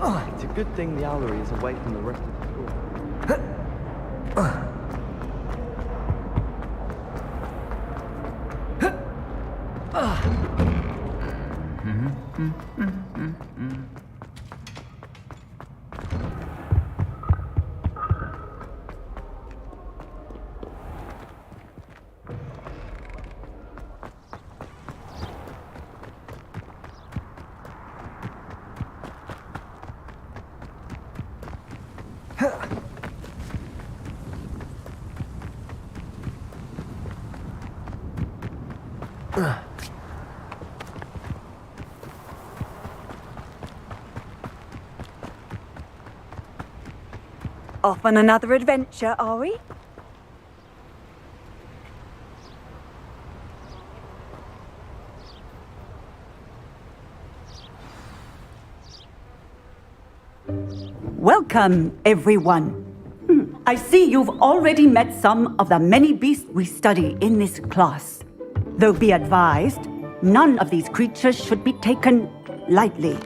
It's a good thing the owlery is away from the rest of the school. Off on another adventure, are we? Welcome, everyone. I see you've already met some of the many beasts we study in this class. Though be advised, none of these creatures should be taken lightly.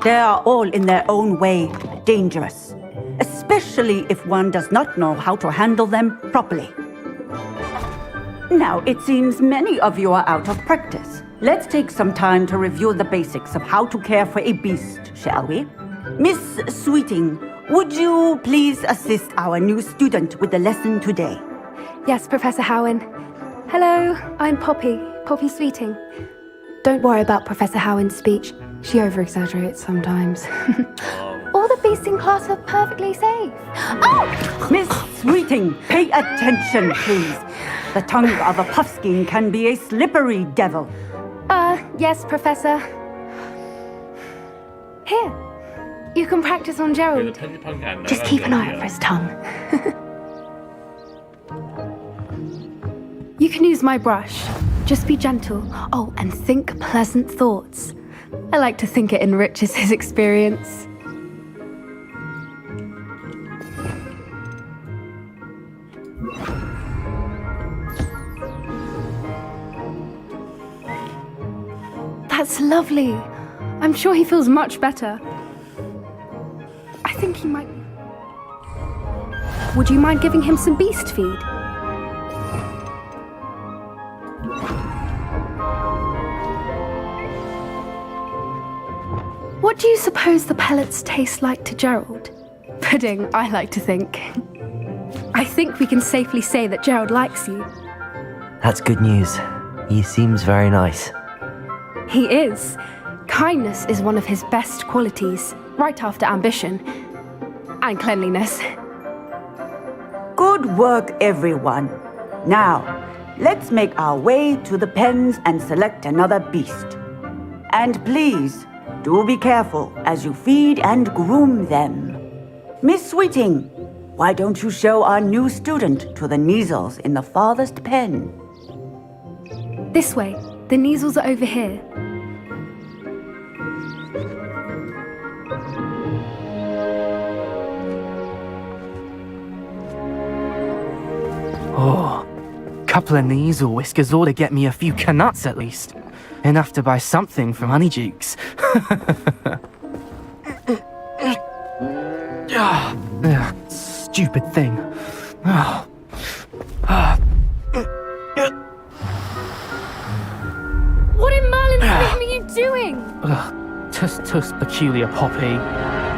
They are all in their own way dangerous, especially if one does not know how to handle them properly. Now, it seems many of you are out of practice. Let's take some time to review the basics of how to care for a beast, shall we? Miss Sweeting, would you please assist our new student with the lesson today? Yes, Professor Howen. Hello, I'm Poppy Sweeting. Don't worry about Professor Howen's speech. She over-exaggerates sometimes. All the beasts in class are perfectly safe. Oh! Miss Sweeting, pay attention, please. The tongue of a puffskein can be a slippery devil. Yes, Professor. Here, you can practice on Gerald. Just keep an eye out for his tongue. You can use my brush. Just be gentle. Oh, and think pleasant thoughts. I like to think it enriches his experience. That's lovely. I'm sure he feels much better. I think he might... Would you mind giving him some beast feed? What do you suppose the pellets taste like to Gerald? Pudding, I like to think. I think we can safely say that Gerald likes you. That's good news. He seems very nice. He is. Kindness is one of his best qualities, right after ambition and cleanliness. Good work, everyone. Now, let's make our way to the pens and select another beast. And please, do be careful as you feed and groom them. Miss Sweeting, why don't you show our new student to the Neasels in the farthest pen? This way. The Neasels are over here. Oh, couple of Neasel whiskers ought to get me a few canuts at least. Enough to buy something from Honeydukes. Stupid thing. What in Merlin's name are you doing? Tuss, peculiar Poppy.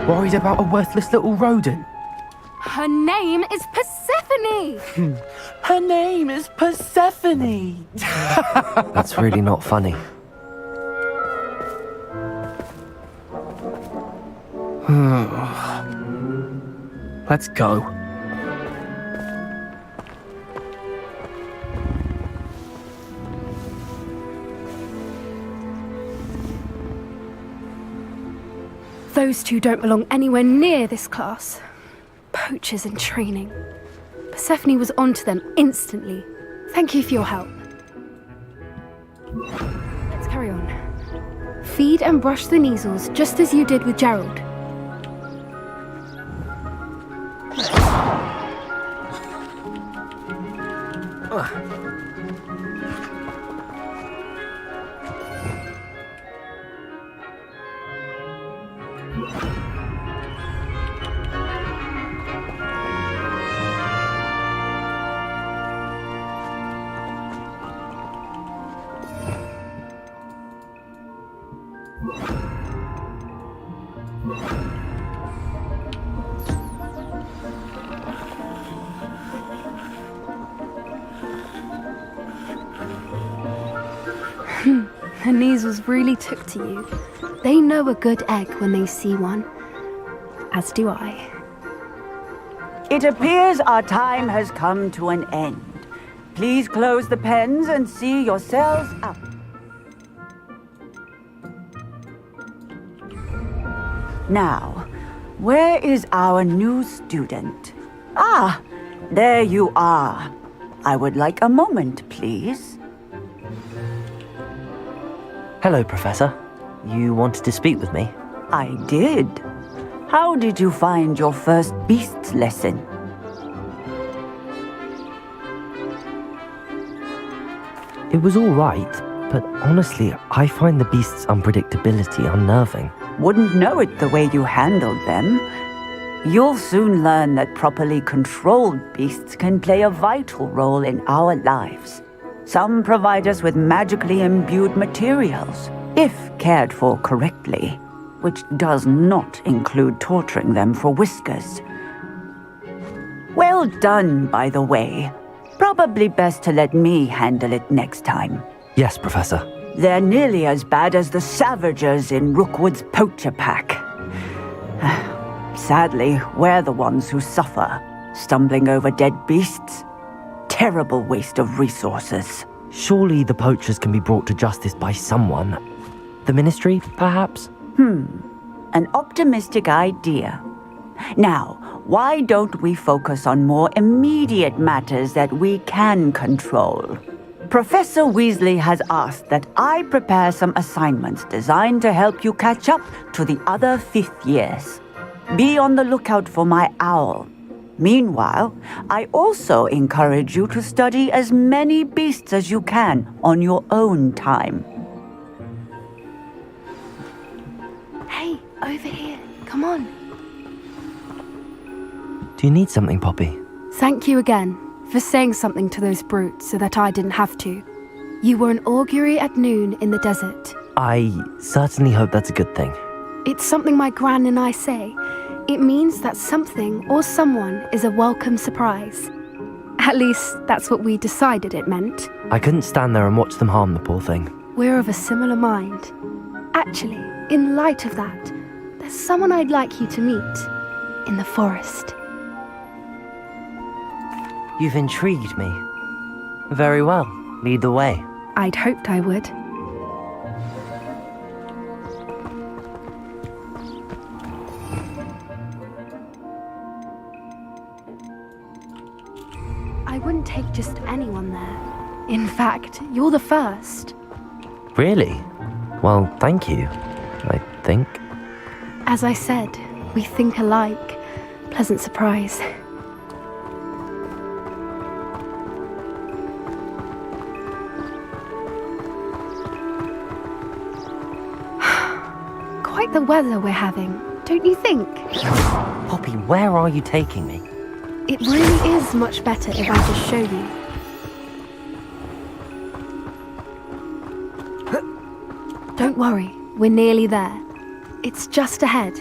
Worried about a worthless little rodent. Her name is Persephone! Her name is Persephone! That's really not funny. Let's go. Those two don't belong anywhere near this class. Poachers in training. Persephone was onto them instantly. Thank you for your help. Let's carry on. Feed and brush the Neasels just as you did with Gerald. The Neasels really took to you. They know a good egg when they see one. As do I. It appears our time has come to an end. Please close the pens and see yourselves out. Now, where is our new student? Ah, there you are. I would like a moment, please. Hello, Professor. You wanted to speak with me? I did. How did you find your first beasts lesson? It was all right, but honestly, I find the beast's unpredictability unnerving. Wouldn't know it the way you handled them. You'll soon learn that properly controlled beasts can play a vital role in our lives. Some provide us with magically imbued materials, if cared for correctly, which does not include torturing them for whiskers. Well done, by the way. Probably best to let me handle it next time. Yes, Professor. They're nearly as bad as the Savagers in Rookwood's poacher pack. Sadly, we're the ones who suffer, stumbling over dead beasts. Terrible waste of resources. Surely the poachers can be brought to justice by someone. The Ministry, perhaps? An optimistic idea. Now, why don't we focus on more immediate matters that we can control? Professor Weasley has asked that I prepare some assignments designed to help you catch up to the other fifth years. Be on the lookout for my owl. Meanwhile, I also encourage you to study as many beasts as you can on your own time. Hey, over here. Come on. Do you need something, Poppy? Thank you again for saying something to those brutes so that I didn't have to. You were an augury at noon in the desert. I certainly hope that's a good thing. It's something my gran and I say. It means that something or someone is a welcome surprise. At least, that's what we decided it meant. I couldn't stand there and watch them harm the poor thing. We're of a similar mind. Actually, in light of that, there's someone I'd like you to meet. In the forest. You've intrigued me. Very well. Lead the way. I'd hoped I would. I wouldn't take just anyone there. In fact, you're the first. Really? Well, thank you, I think. As I said, we think alike. Pleasant surprise. Quite the weather we're having, don't you think? Poppy, where are you taking me? It really is much better if I just show you. Don't worry, we're nearly there. It's just ahead.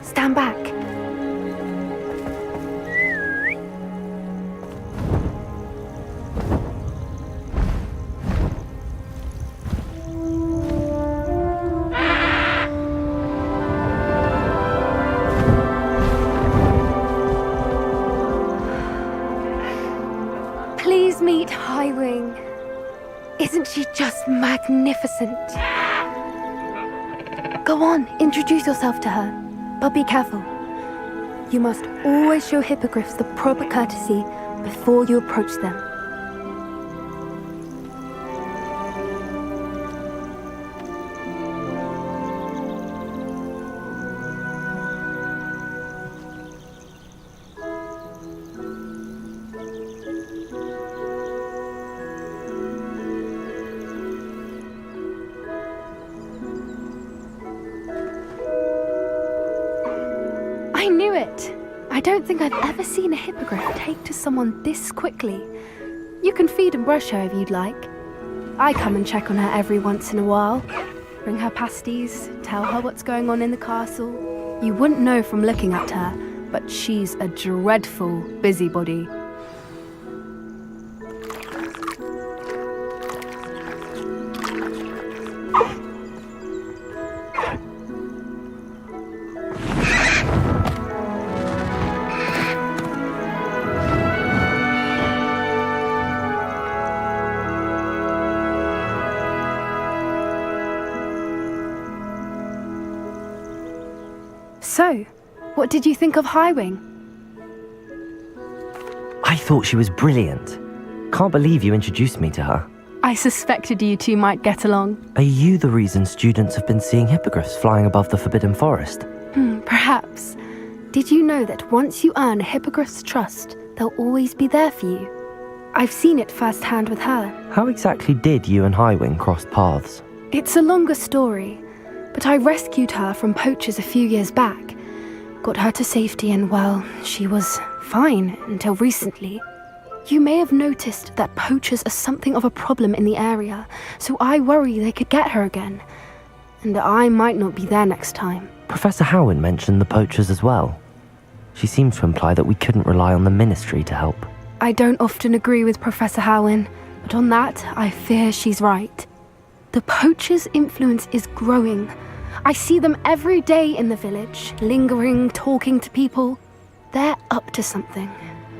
Stand back. Please meet Highwing. Isn't she just magnificent? Go on, introduce yourself to her. But be careful. You must always show hippogriffs the proper courtesy before you approach them. don't think I've ever seen a hippogriff take to someone this quickly. You can feed and brush her if you'd like. I come and check on her every once in a while. Bring her pasties, tell her what's going on in the castle. You wouldn't know from looking at her, but she's a dreadful busybody. So, what did you think of Highwing? I thought she was brilliant. Can't believe you introduced me to her. I suspected you two might get along. Are you the reason students have been seeing hippogriffs flying above the Forbidden Forest? Perhaps. Did you know that once you earn a hippogriff's trust, they'll always be there for you? I've seen it firsthand with her. How exactly did you and Highwing cross paths? It's a longer story, but I rescued her from poachers a few years back. Got her to safety and, well, she was fine until recently. You may have noticed that poachers are something of a problem in the area, so I worry they could get her again. And I might not be there next time. Professor Howin mentioned the poachers as well. She seemed to imply that we couldn't rely on the ministry to help. I don't often agree with Professor Howin, but on that, I fear she's right. The poachers' influence is growing. I see them every day in the village, lingering, talking to people. They're up to something.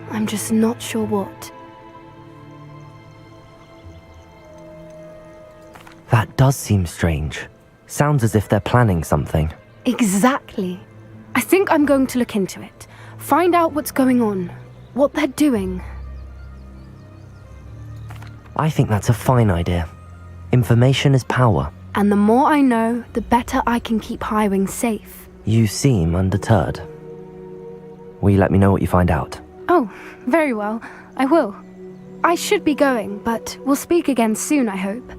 I'm just not sure what. That does seem strange. Sounds as if they're planning something. Exactly. I think I'm going to look into it. Find out what's going on, what they're doing. I think that's a fine idea. Information is power. And the more I know, the better I can keep Highwing safe. You seem undeterred. Will you let me know what you find out? Oh, very well. I will. I should be going, but we'll speak again soon, I hope.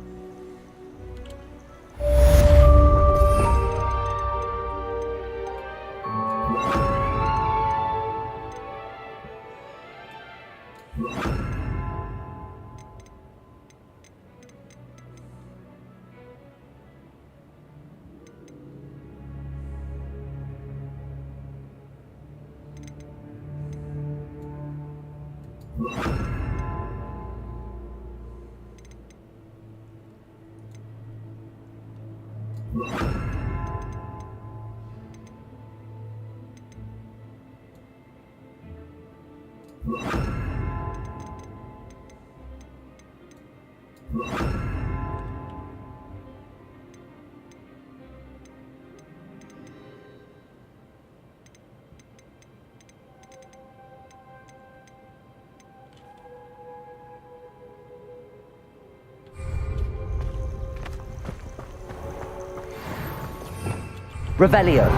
Revelio.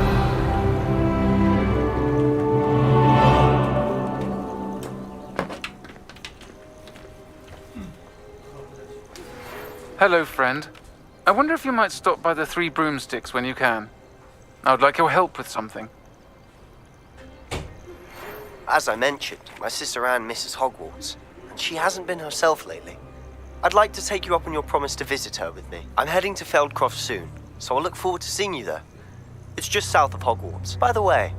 Hello, friend. I wonder if you might stop by the Three Broomsticks when you can. I would like your help with something. As I mentioned, my sister Anne misses Hogwarts, and she hasn't been herself lately. I'd like to take you up on your promise to visit her with me. I'm heading to Feldcroft soon, so I'll look forward to seeing you there. It's just south of Hogwarts. By the way,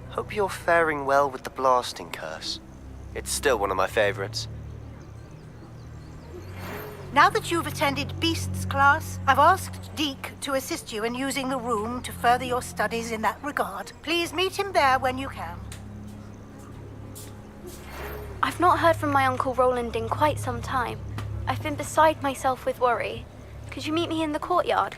hope you're faring well with the blasting curse. It's still one of my favorites. Now that you've attended Beasts class, I've asked Deke to assist you in using the room to further your studies in that regard. Please meet him there when you can. I've not heard from my Uncle Roland in quite some time. I've been beside myself with worry. Could you meet me in the courtyard?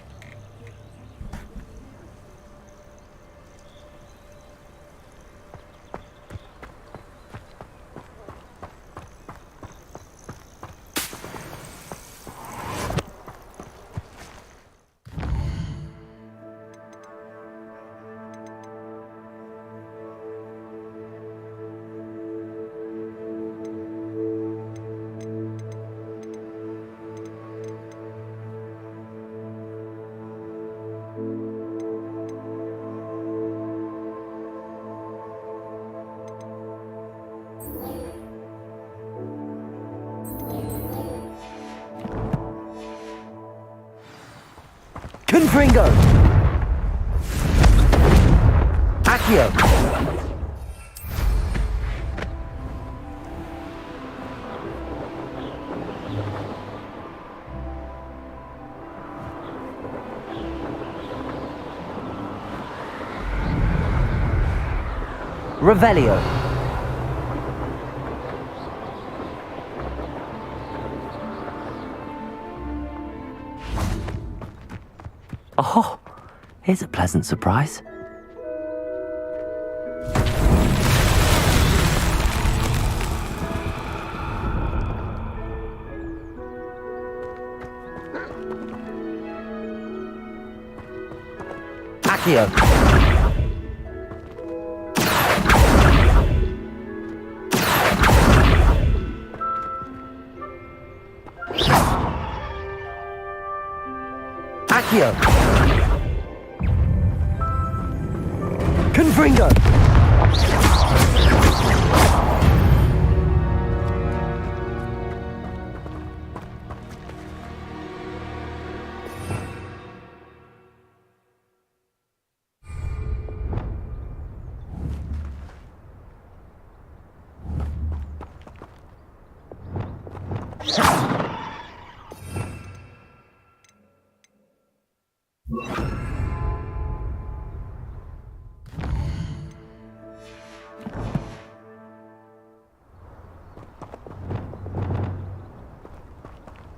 Confringo! Accio! Revelio! Oh, here's a pleasant surprise. Accio! Accio! Confringo!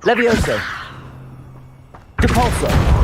Levioso! Depulso!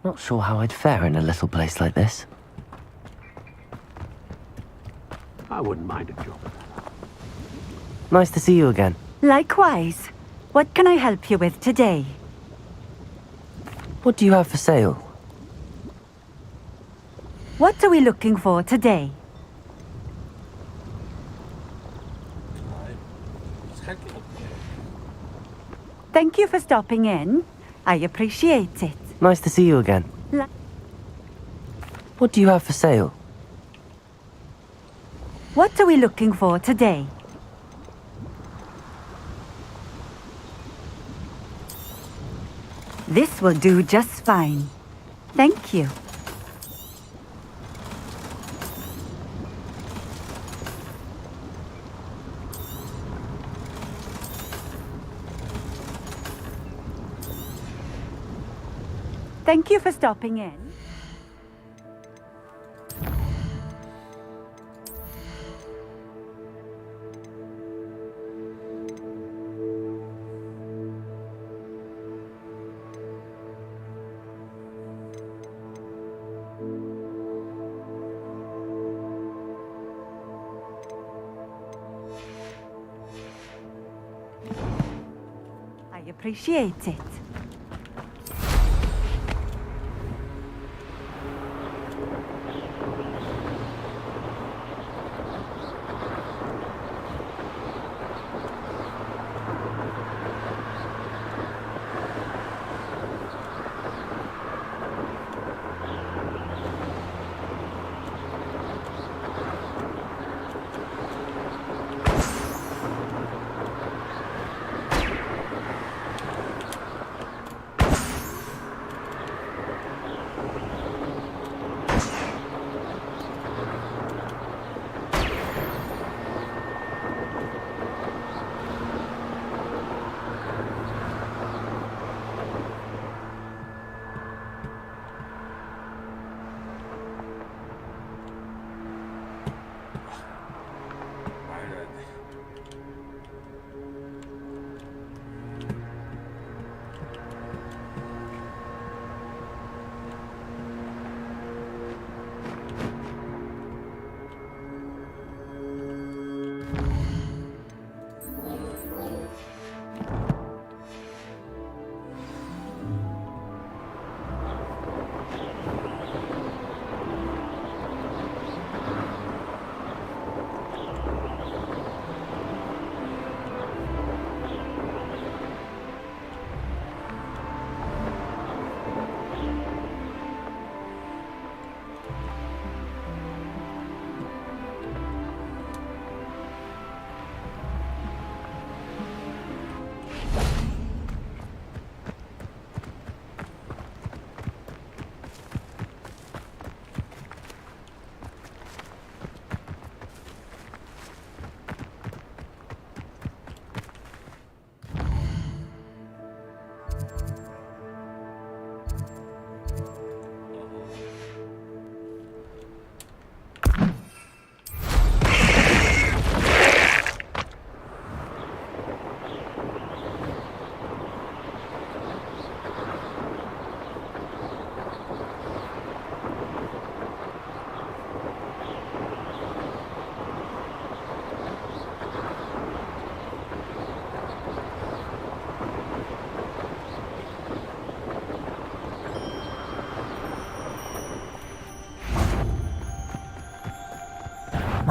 Not sure how I'd fare in a little place like this. I wouldn't mind a job. Nice to see you again. Likewise. What can I help you with today? What do you have for sale? What are we looking for today? Thank you for stopping in. I appreciate it. Nice to see you again. What do you have for sale? What are we looking for today? This will do just fine. Thank you. Thank you for stopping in. I appreciate it.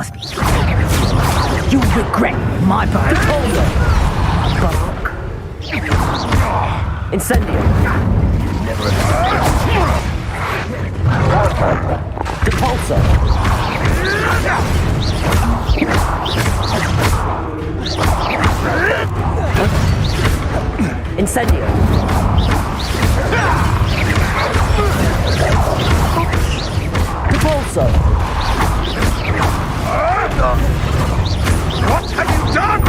must be. You regret my proposal. Bark. Incendio. Depulso. Incendio. Depulso. What have you done?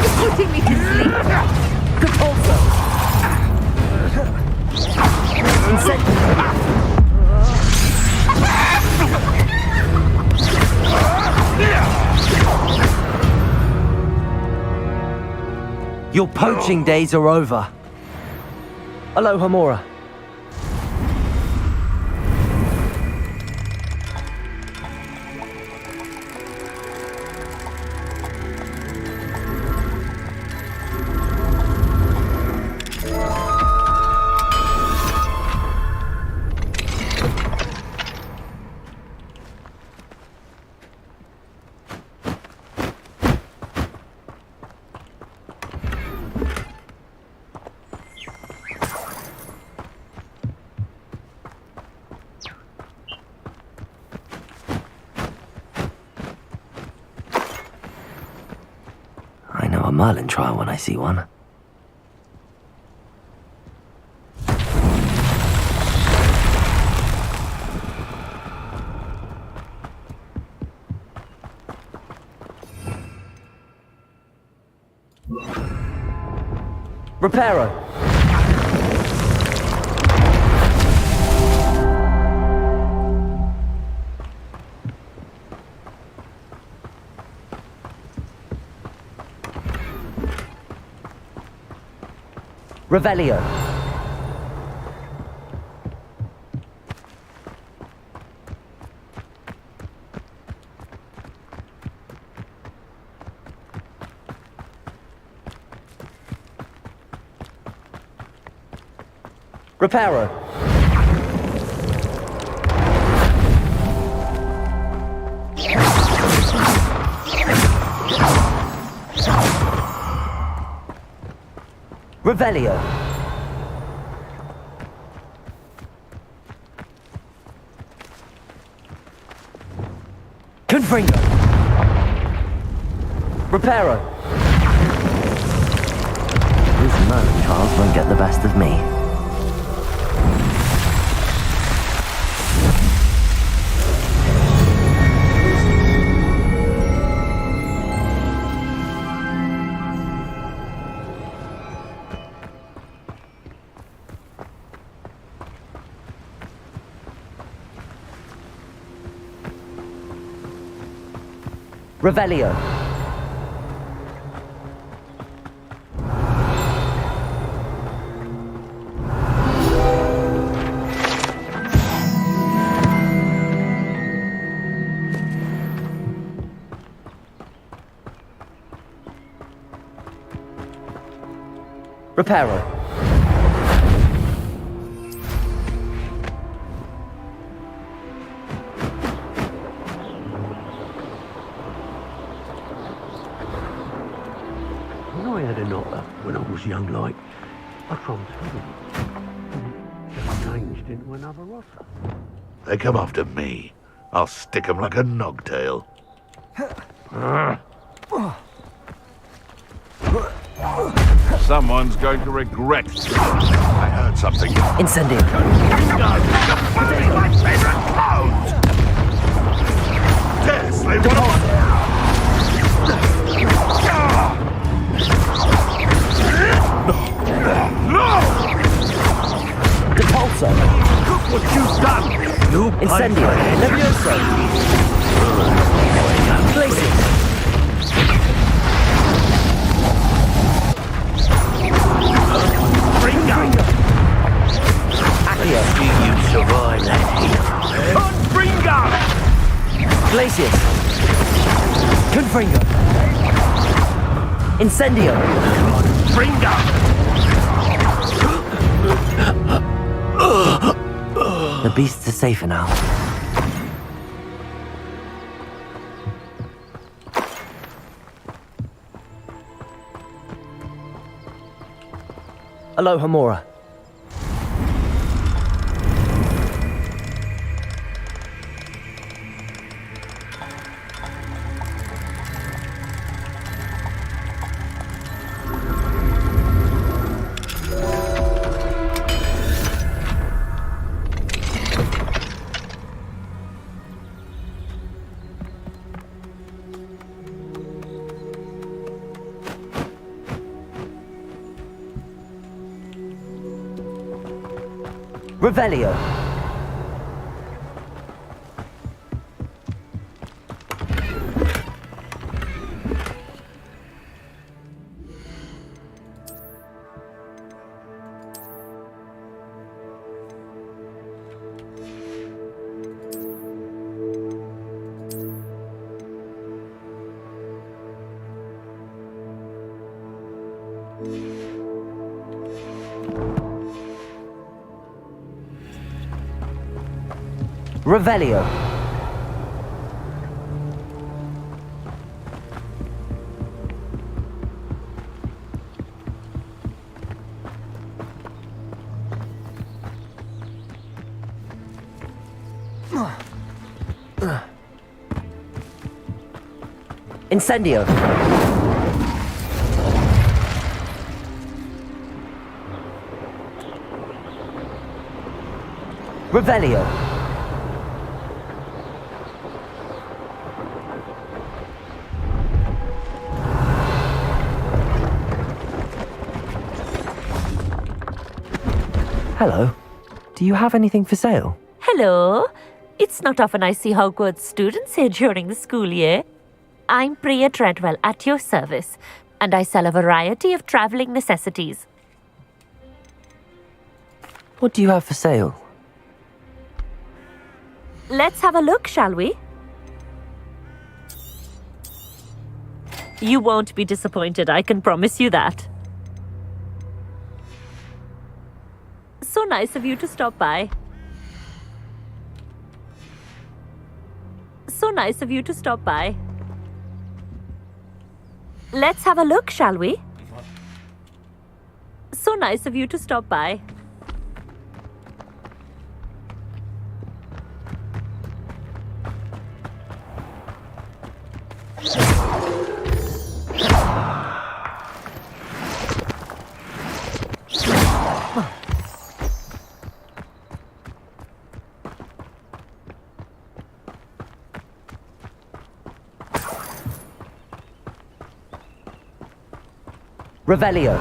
You're putting me to sleep. Depulso. Incendio. Your poaching days are over. Aloha Mora. I know a Merlin trial when I see one. Reparo. Revelio. Reparo. Revelio. Confringo. Reparo. These Merlin trials won't get the best of me. Revelio. Reparo. I had an otter when I was young like. I promised her. Just changed into another otter. They come after me. I'll stick 'em like a nogtail. Someone's going to regret this. I heard something. Incendio. My favorite clothes! Dare slay one of us! No! Depulso. Look what you've done! You Incendio. Levioso. Glacius. Bringa! Accio. You survived that heat. Bringa! Glacius. Confringo. Incendio. Bringa! The beasts are safer now. Aloha Mora. Revelio. Revelio. Incendio. Revelio. Hello. Do you have anything for sale? Hello. It's not often I see Hogwarts students here during the school year. I'm Priya Treadwell at your service, and I sell a variety of travelling necessities. What do you have for sale? Let's have a look, shall we? You won't be disappointed, I can promise you that. So nice of you to stop by. So nice of you to stop by. Let's have a look, shall we? So nice of you to stop by. Revelio.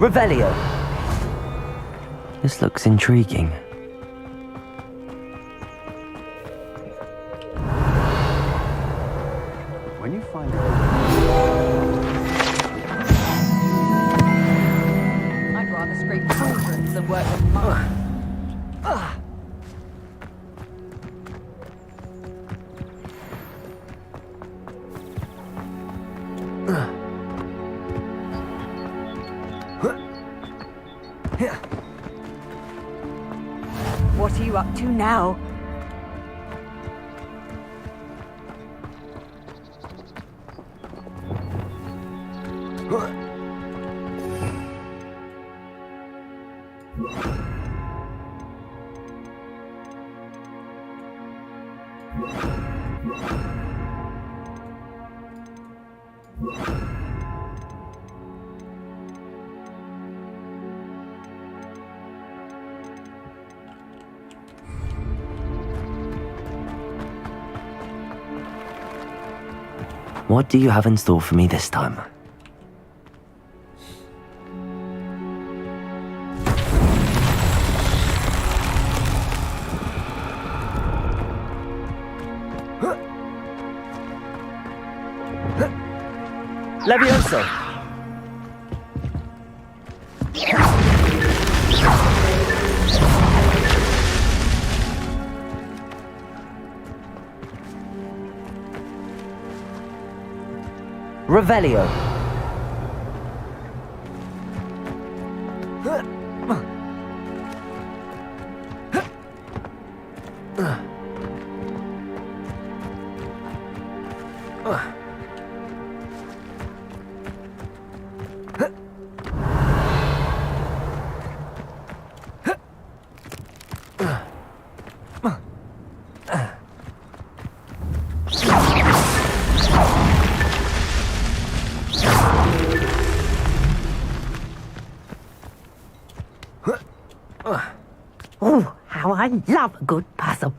Revelio. This looks intriguing. When you find I'd rather scrape children than work with mine. What are you up to now? What do you have in store for me this time? Levioso! Revelio. Oh, how I love a good puzzle.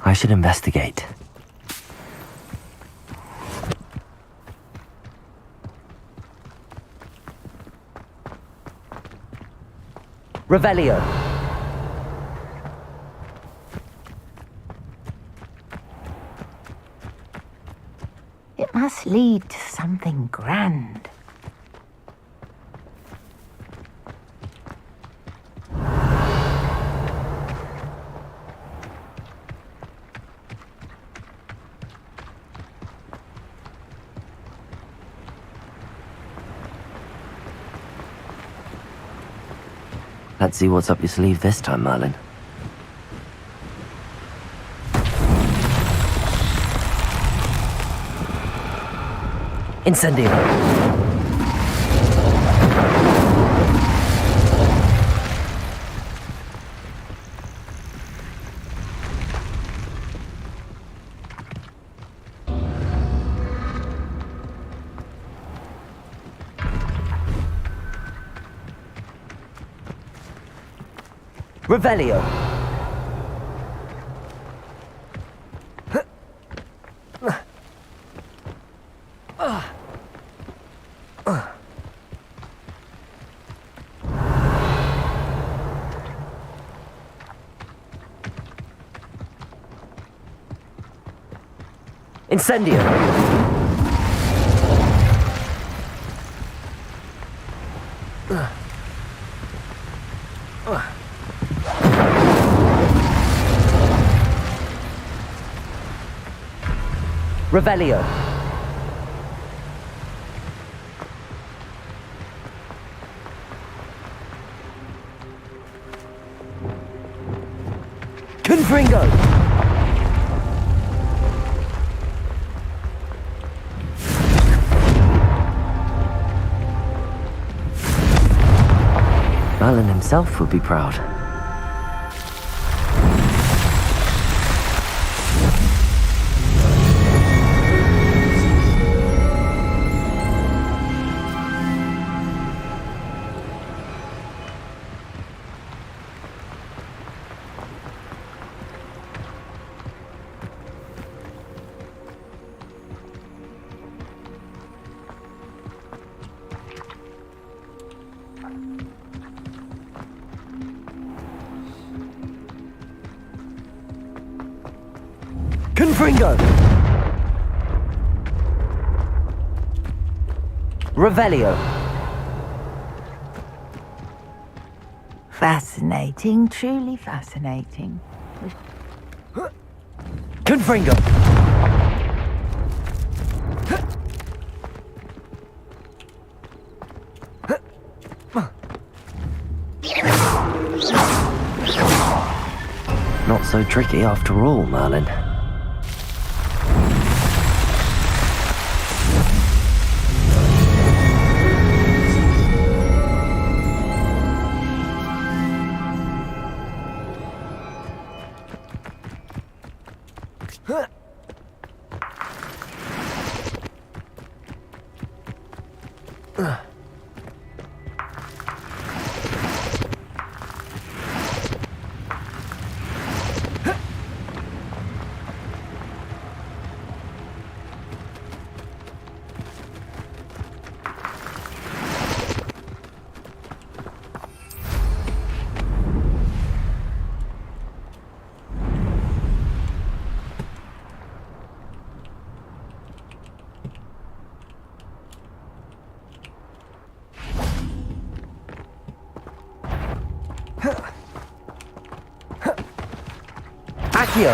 I should investigate. Revelio. It must lead to something grand. Let's see what's up your sleeve this time, Merlin. Incendio. Revelio. Incendio. Revelio. Confringo. Merlin himself would be proud. Confringo. Revelio. Fascinating, truly fascinating. Confringo. Not so tricky after all, Merlin. Accio!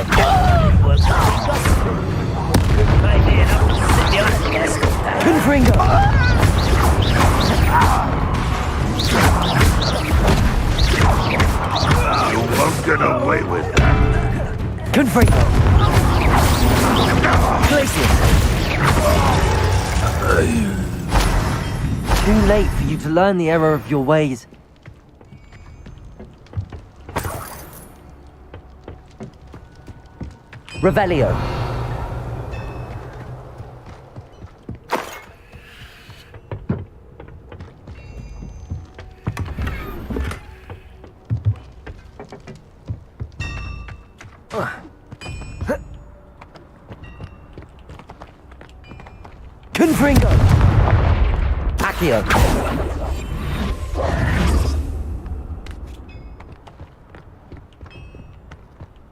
Confringo! You won't get away with that. Confringo! Glacius! Too late for you to learn the error of your ways. Revelio. Confringo. Accio.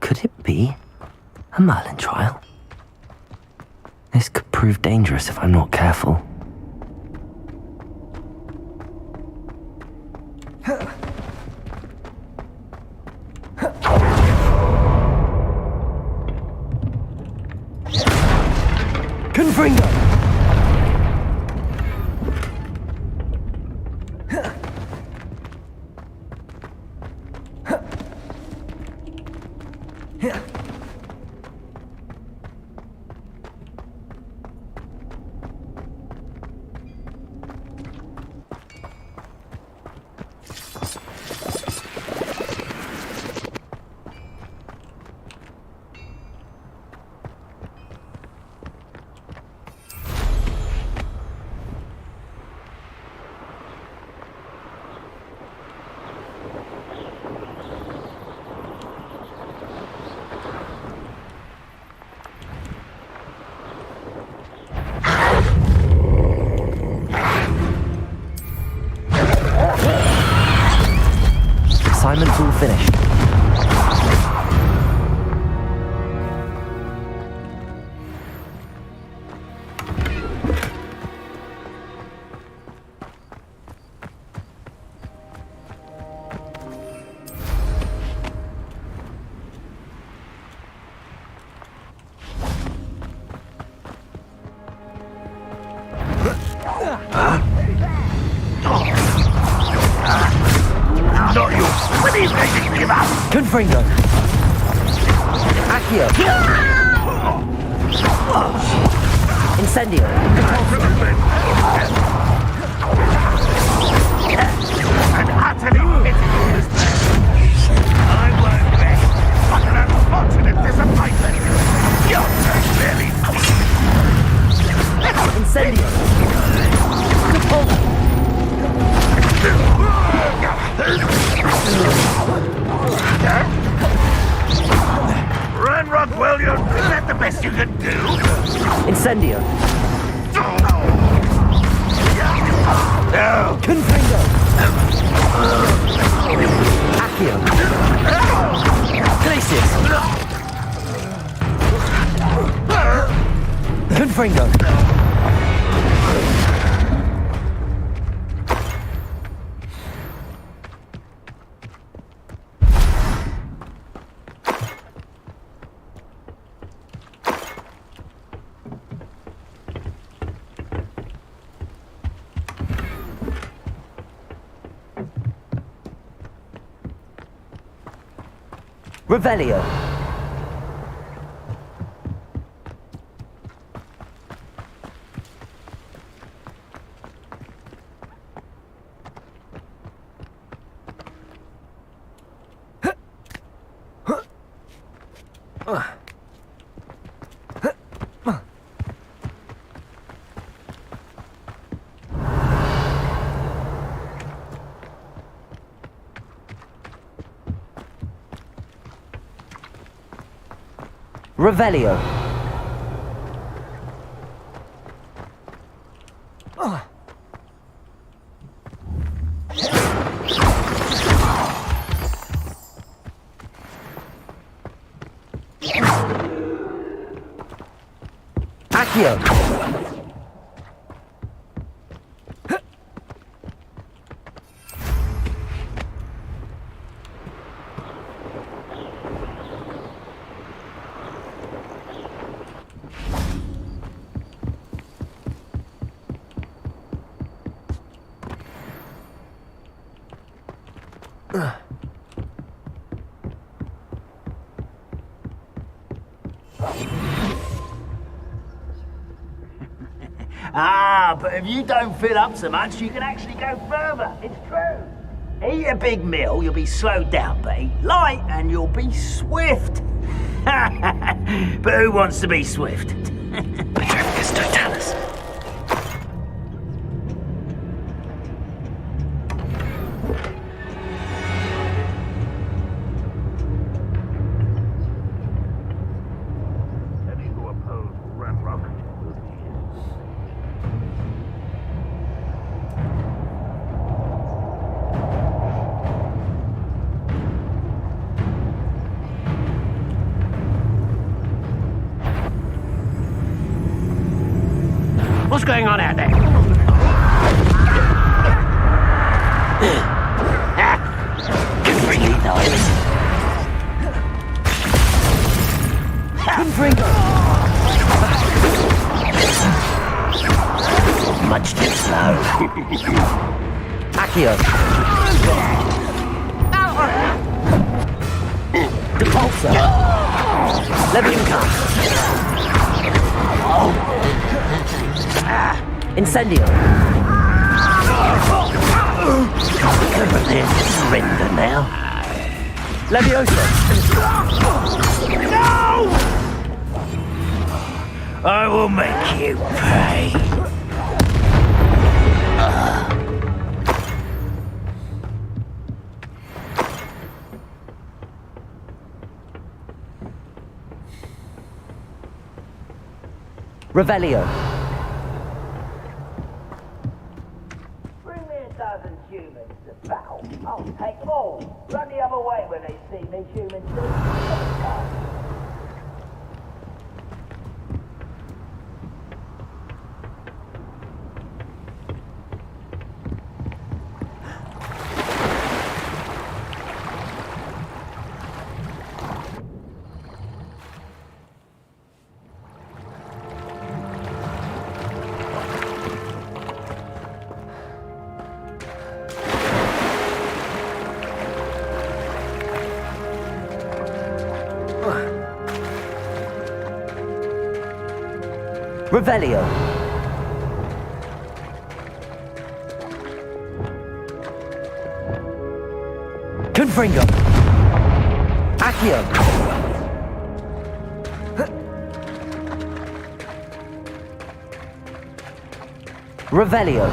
Could it be a Merlin trial? This could prove dangerous if I'm not careful. Confringo! Assignment's all finished. Not you! Please make me give up! Confringo! Accio! Incendio! And utterly pitiful this man. I won't rest. What an unfortunate disappointment! You're really... Incendio! Run, Rockwellion! Is that the best you can do? Incendio! No! Confringo! Accio! Glacius! Confringo! Revelio. Revelio. Accio. Ah, but if you don't fill up so much, you can actually go further. It's true. Eat a big meal, you'll be slowed down, but eat light and you'll be swift. But who wants to be swift? Petrificus totalis. Any who oppose Ramrock will be his. What's going on out there? Can bring you those. Confringo. Much too slow. Accio. Depulso. Levium Incendio. There's surrender now. Levioso. No! I will make you pay. Revelio. Bring me a dozen humans to battle. I'll take them all. Run the other way when they see me, humans. Revelio. Confringo. Accio. Revelio.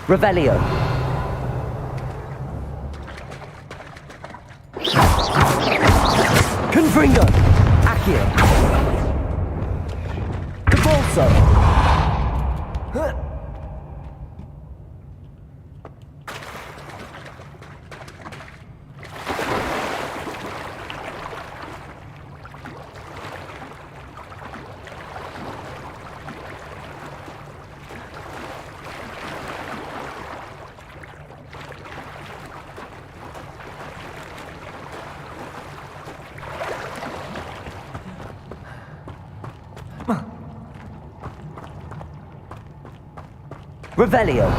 Revelio. Confringo. Accio. Depulso. Revelio.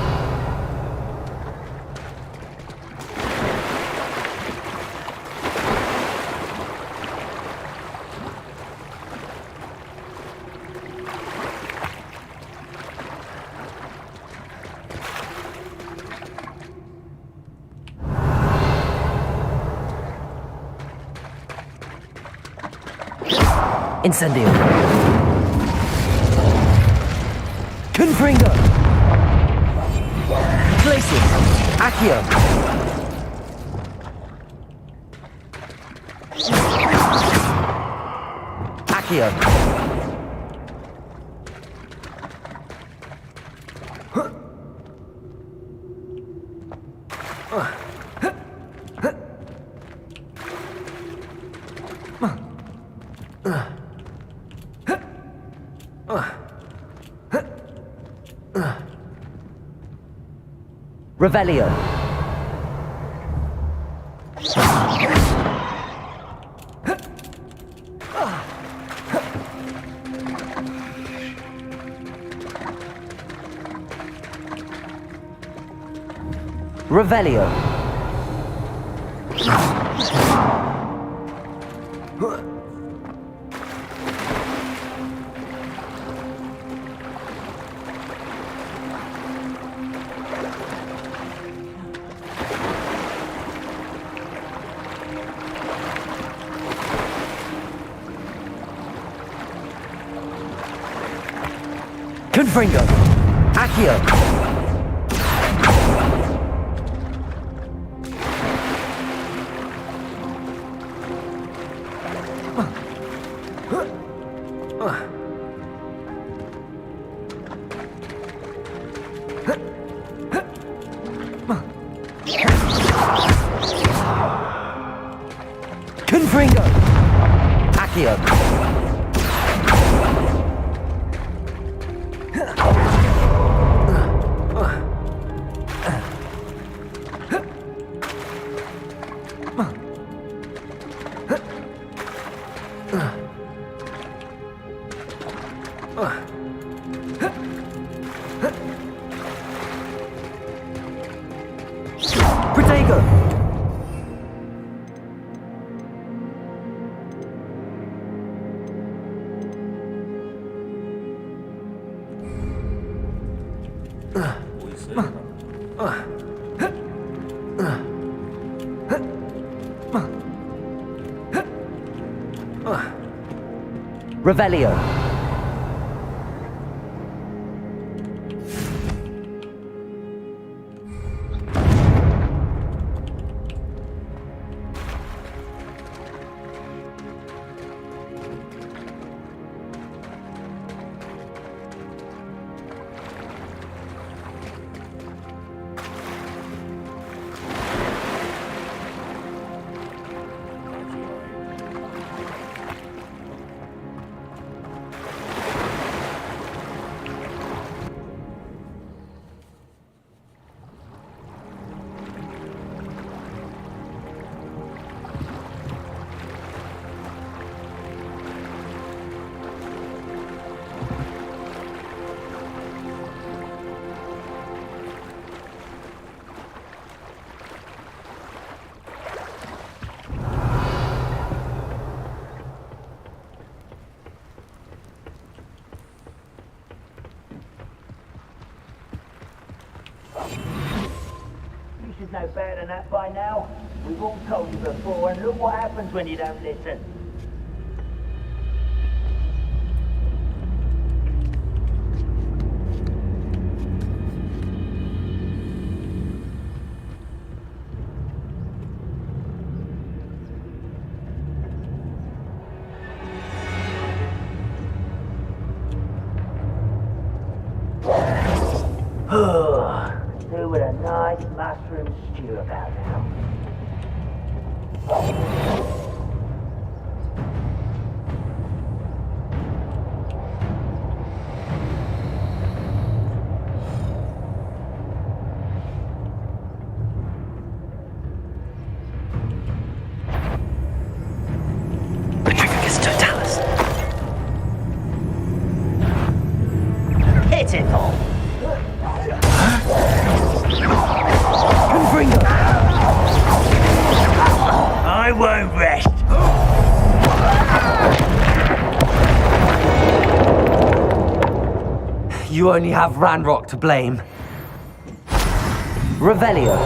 Incendio. Confringo. Glacius. Accio. Accio. Revelio. Revelio. Confringo. Accio. Confringo. Accio. Protego. Revelio. You should know better than that by now. We've all told you before, and look what happens when you don't listen. Do with a nice mushroom stew about now. Petrificus totalis. Pitiful. Confringo. I won't rest. You only have Ranrock to blame. Revelio.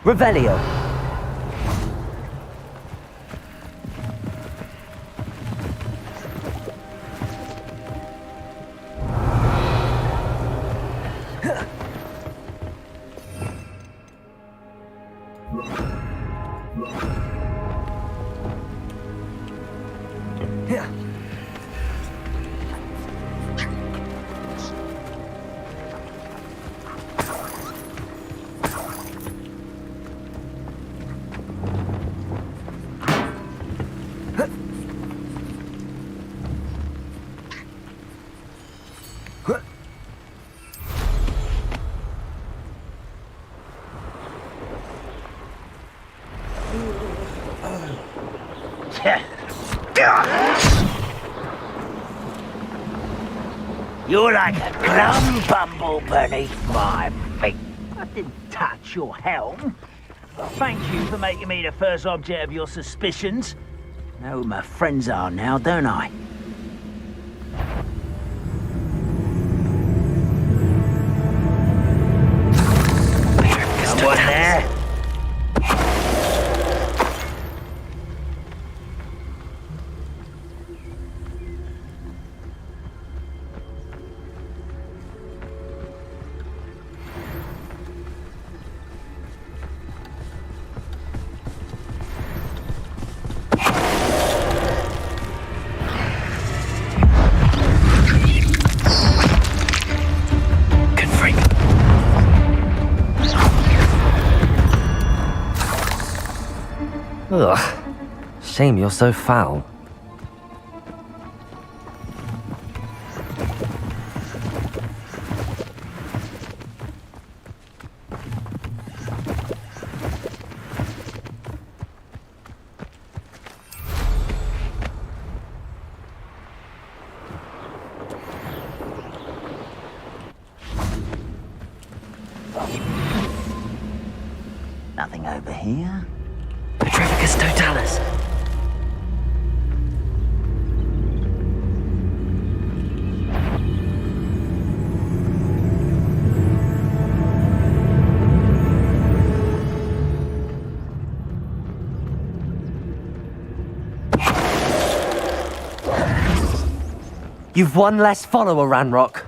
Revelio. You're like a glum bumble beneath my feet. I didn't touch your helm. Thank you for making me the first object of your suspicions. Know who my friends are now, don't I? Someone there? Ugh. Shame you're so foul. Nothing over here. Petrificus totalis. You've one less follower, Ranrock.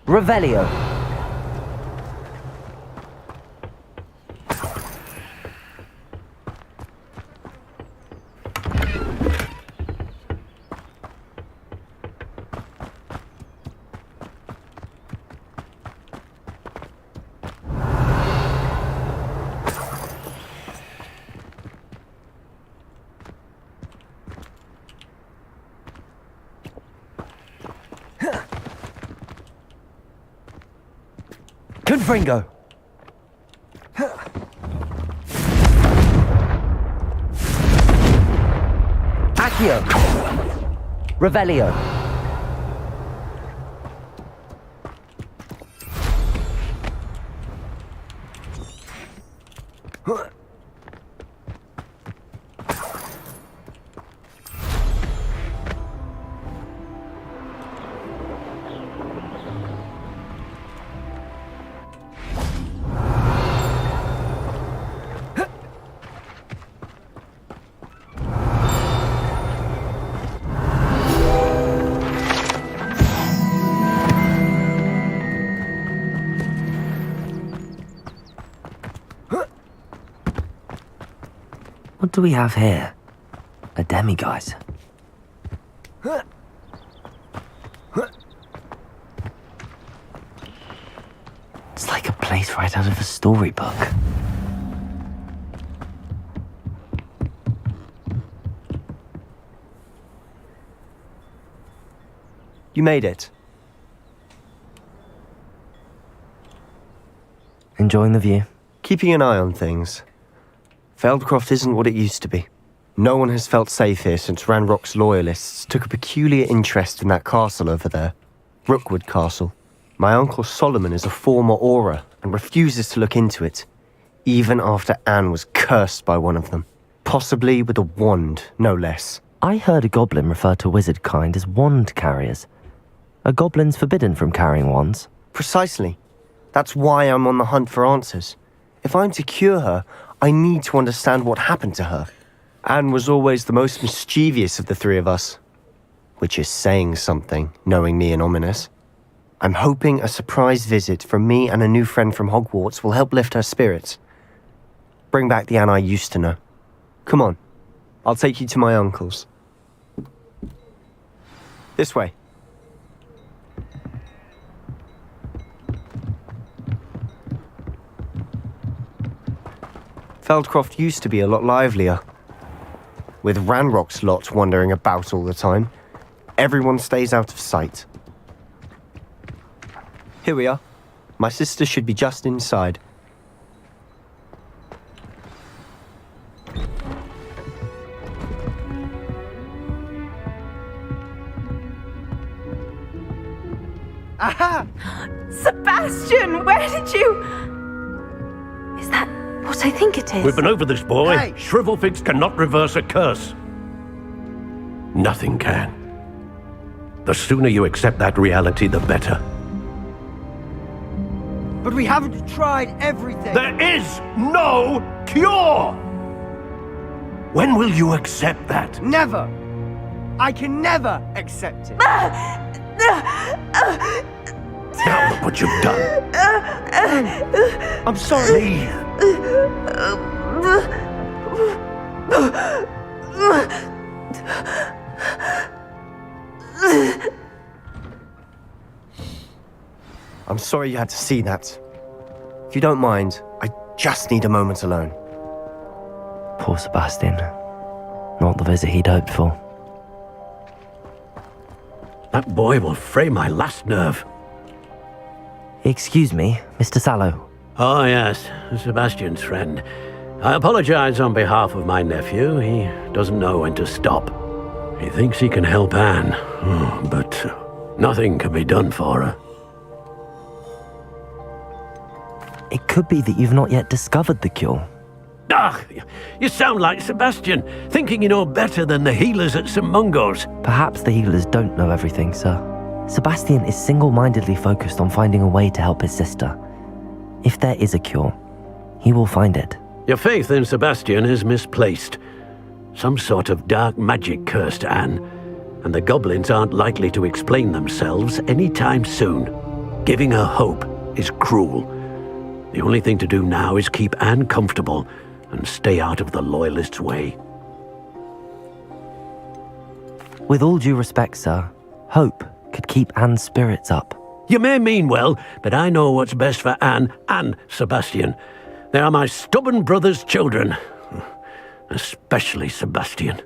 Revelio. Confringo. Accio. Revelio. What do we have here? A demiguise. It's like a place right out of a storybook. You made it. Enjoying the view? Keeping an eye on things. Feldcroft isn't what it used to be. No one has felt safe here since Ranrock's loyalists took a peculiar interest in that castle over there. Rookwood Castle. My uncle Solomon is a former Auror and refuses to look into it, even after Anne was cursed by one of them. Possibly with a wand, no less. I heard a goblin refer to wizard kind as wand carriers. Are goblins forbidden from carrying wands? Precisely. That's why I'm on the hunt for answers. If I'm to cure her, I need to understand what happened to her. Anne was always the most mischievous of the three of us. Which is saying something, knowing me and Ominous. I'm hoping a surprise visit from me and a new friend from Hogwarts will help lift her spirits. Bring back the Anne I used to know. Come on, I'll take you to my uncle's. This way. Feldcroft used to be a lot livelier. With Ranrock's lot wandering about all the time, everyone stays out of sight. Here we are. My sister should be just inside. Aha! Sebastian, where did you... Is that what I think it is? We've been over this, boy. Hey! Shrivelfigs cannot reverse a curse. Nothing can. The sooner you accept that reality, the better. But we haven't tried everything. There is no cure! When will you accept that? Never. I can never accept it. Now look what you've done. I'm sorry. I'm sorry you had to see that. If you don't mind, I just need a moment alone. Poor Sebastian. Not the visit he'd hoped for. That boy will fray my last nerve. Excuse me, Mr. Sallow. Oh, yes, Sebastian's friend. I apologize on behalf of my nephew. He doesn't know when to stop. He thinks he can help Anne, but nothing can be done for her. It could be that you've not yet discovered the cure. Ah, you sound like Sebastian, thinking you know better than the healers at St. Mungo's. Perhaps the healers don't know everything, sir. Sebastian is single-mindedly focused on finding a way to help his sister. If there is a cure, he will find it. Your faith in Sebastian is misplaced. Some sort of dark magic cursed Anne, and the goblins aren't likely to explain themselves anytime soon. Giving her hope is cruel. The only thing to do now is keep Anne comfortable and stay out of the Loyalists' way. With all due respect, sir, hope could keep Anne's spirits up. You may mean well, but I know what's best for Anne and Sebastian. They are my stubborn brother's children. Especially Sebastian.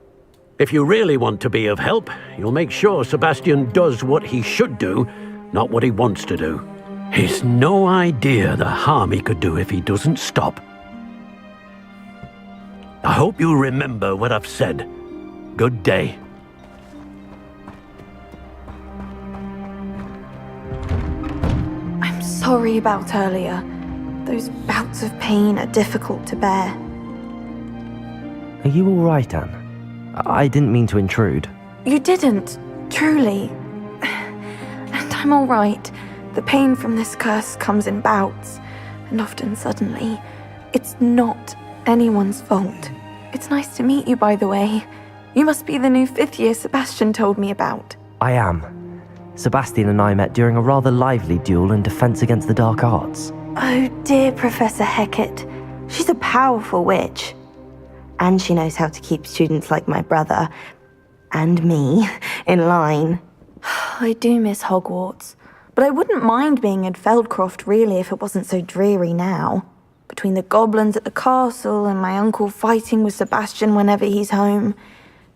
If you really want to be of help, you'll make sure Sebastian does what he should do, not what he wants to do. He's no idea the harm he could do if he doesn't stop. I hope you'll remember what I've said. Good day. I'm sorry about earlier. Those bouts of pain are difficult to bear. Are you all right, Anne? I didn't mean to intrude. You didn't, truly. And I'm all right. The pain from this curse comes in bouts, and often suddenly. It's not anyone's fault. It's nice to meet you, by the way. You must be the new 5th year Sebastian told me about. I am. Sebastian and I met during a rather lively duel in defense against the dark arts. Oh dear, Professor Hecat. She's a powerful witch. And she knows how to keep students like my brother, and me, in line. I do miss Hogwarts, but I wouldn't mind being in Feldcroft, really, if it wasn't so dreary now. Between the goblins at the castle and my uncle fighting with Sebastian whenever he's home,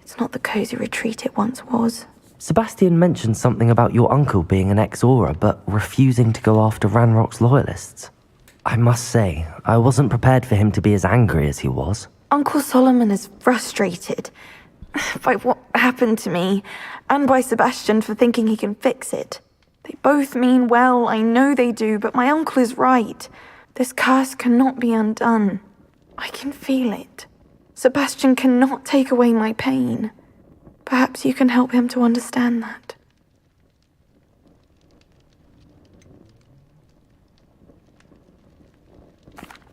it's not the cozy retreat it once was. Sebastian mentioned something about your uncle being an ex-Auror, but refusing to go after Ranrock's loyalists. I must say, I wasn't prepared for him to be as angry as he was. Uncle Solomon is frustrated by what happened to me, and by Sebastian for thinking he can fix it. They both mean well, I know they do, but my uncle is right. This curse cannot be undone. I can feel it. Sebastian cannot take away my pain. Perhaps you can help him to understand that.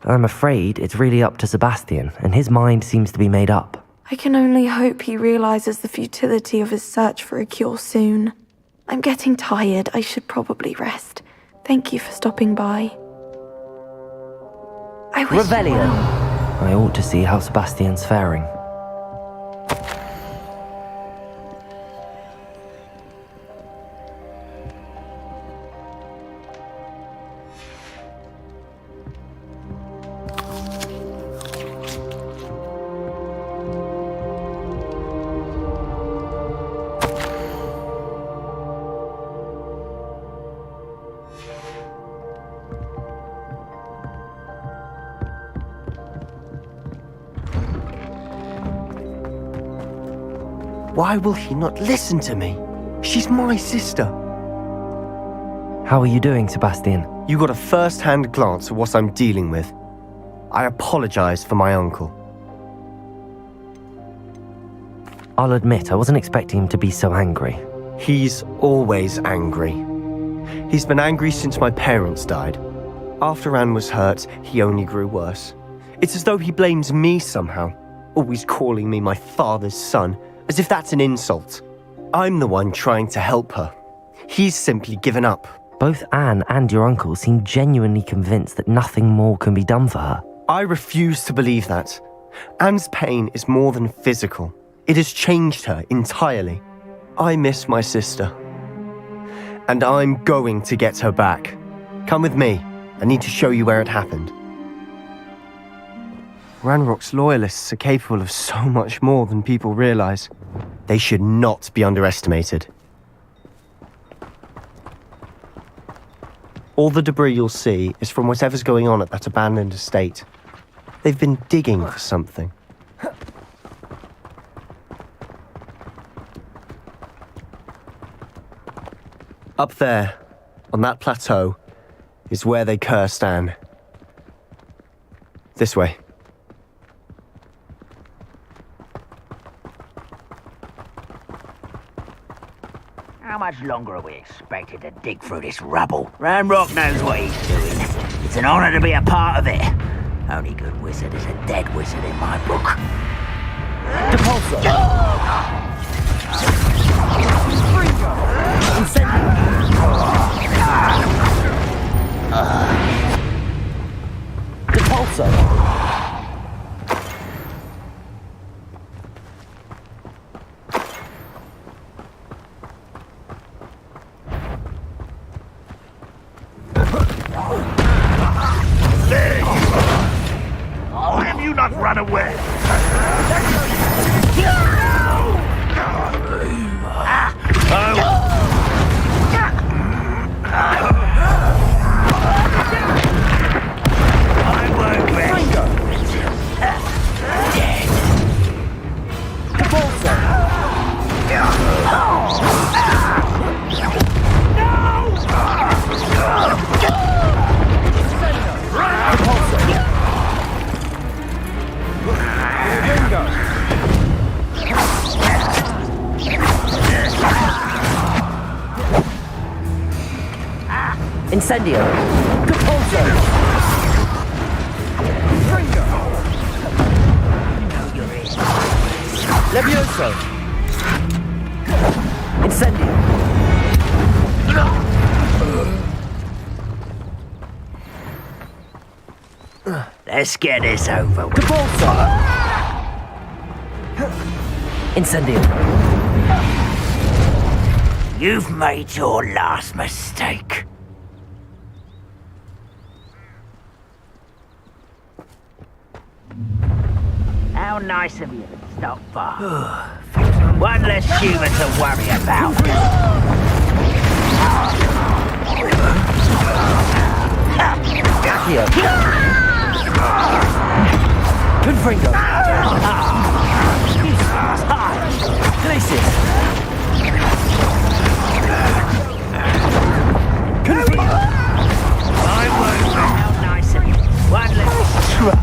I'm afraid it's really up to Sebastian, and his mind seems to be made up. I can only hope he realizes the futility of his search for a cure soon. I'm getting tired. I should probably rest. Thank you for stopping by. I wish you Revelio! well. I ought to see how Sebastian's faring. Why will he not listen to me? She's my sister. How are you doing, Sebastian? You got a first-hand glance at what I'm dealing with. I apologize for my uncle. I'll admit, I wasn't expecting him to be so angry. He's always angry. He's been angry since my parents died. After Anne was hurt, he only grew worse. It's as though he blames me somehow, always calling me my father's son, as if that's an insult. I'm the one trying to help her. He's simply given up. Both Anne and your uncle seem genuinely convinced that nothing more can be done for her. I refuse to believe that. Anne's pain is more than physical. It has changed her entirely. I miss my sister. And I'm going to get her back. Come with me. I need to show you where it happened. Ranrock's loyalists are capable of so much more than people realize. They should not be underestimated. All the debris you'll see is from whatever's going on at that abandoned estate. They've been digging for something. Up there, on that plateau, is where they cursed Anne. This way. How much longer are we expected to dig through this rubble? Ranrock knows what he's doing. It's an honor to be a part of it. Only good wizard is a dead wizard in my book. Depulso! Depulso! Why have you not run away? I won't Incendio! Depulso! Levioso! Incendio! Let's get this over with. Depulso! Incendio! You've made your last mistake. How nice of you to stop by. One less human to worry about. Here. Confringo! Glacius! Confringo! I won't. How nice of you. One less try.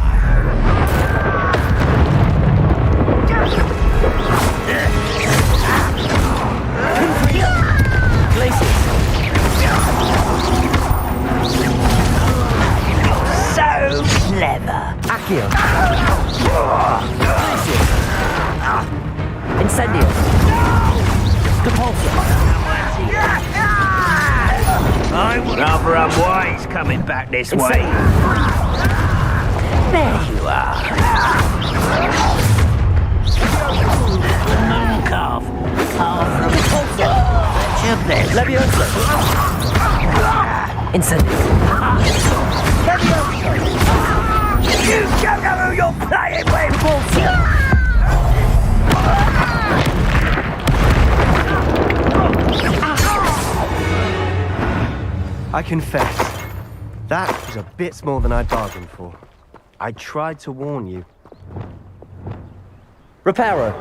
Rather unwise coming back this way. There you are. Moon calf. Calf from Tulsa. Leviosa! Incendiary! You don't know who you're playing with, bullshit! I confess, that was a bit more than I bargained for. I tried to warn you. Reparo!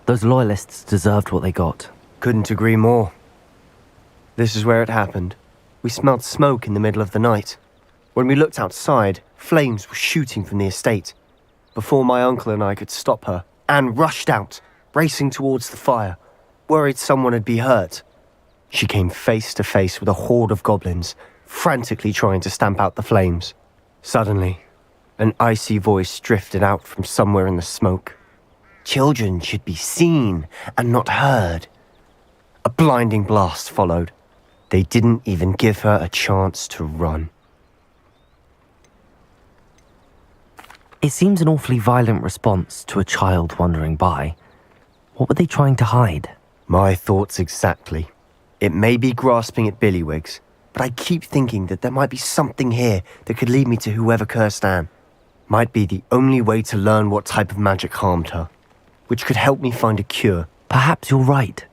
Those loyalists deserved what they got. Couldn't agree more. This is where it happened. We smelled smoke in the middle of the night. When we looked outside, flames were shooting from the estate. Before my uncle and I could stop her, Anne rushed out, racing towards the fire, worried someone had been hurt. She came face to face with a horde of goblins, frantically trying to stamp out the flames. Suddenly, an icy voice drifted out from somewhere in the smoke. Children should be seen and not heard. A blinding blast followed. They didn't even give her a chance to run. It seems an awfully violent response to a child wandering by. What were they trying to hide? My thoughts exactly. It may be grasping at Billywigs, but I keep thinking that there might be something here that could lead me to whoever cursed Anne. Might be the only way to learn what type of magic harmed her, which could help me find a cure. Perhaps you're right.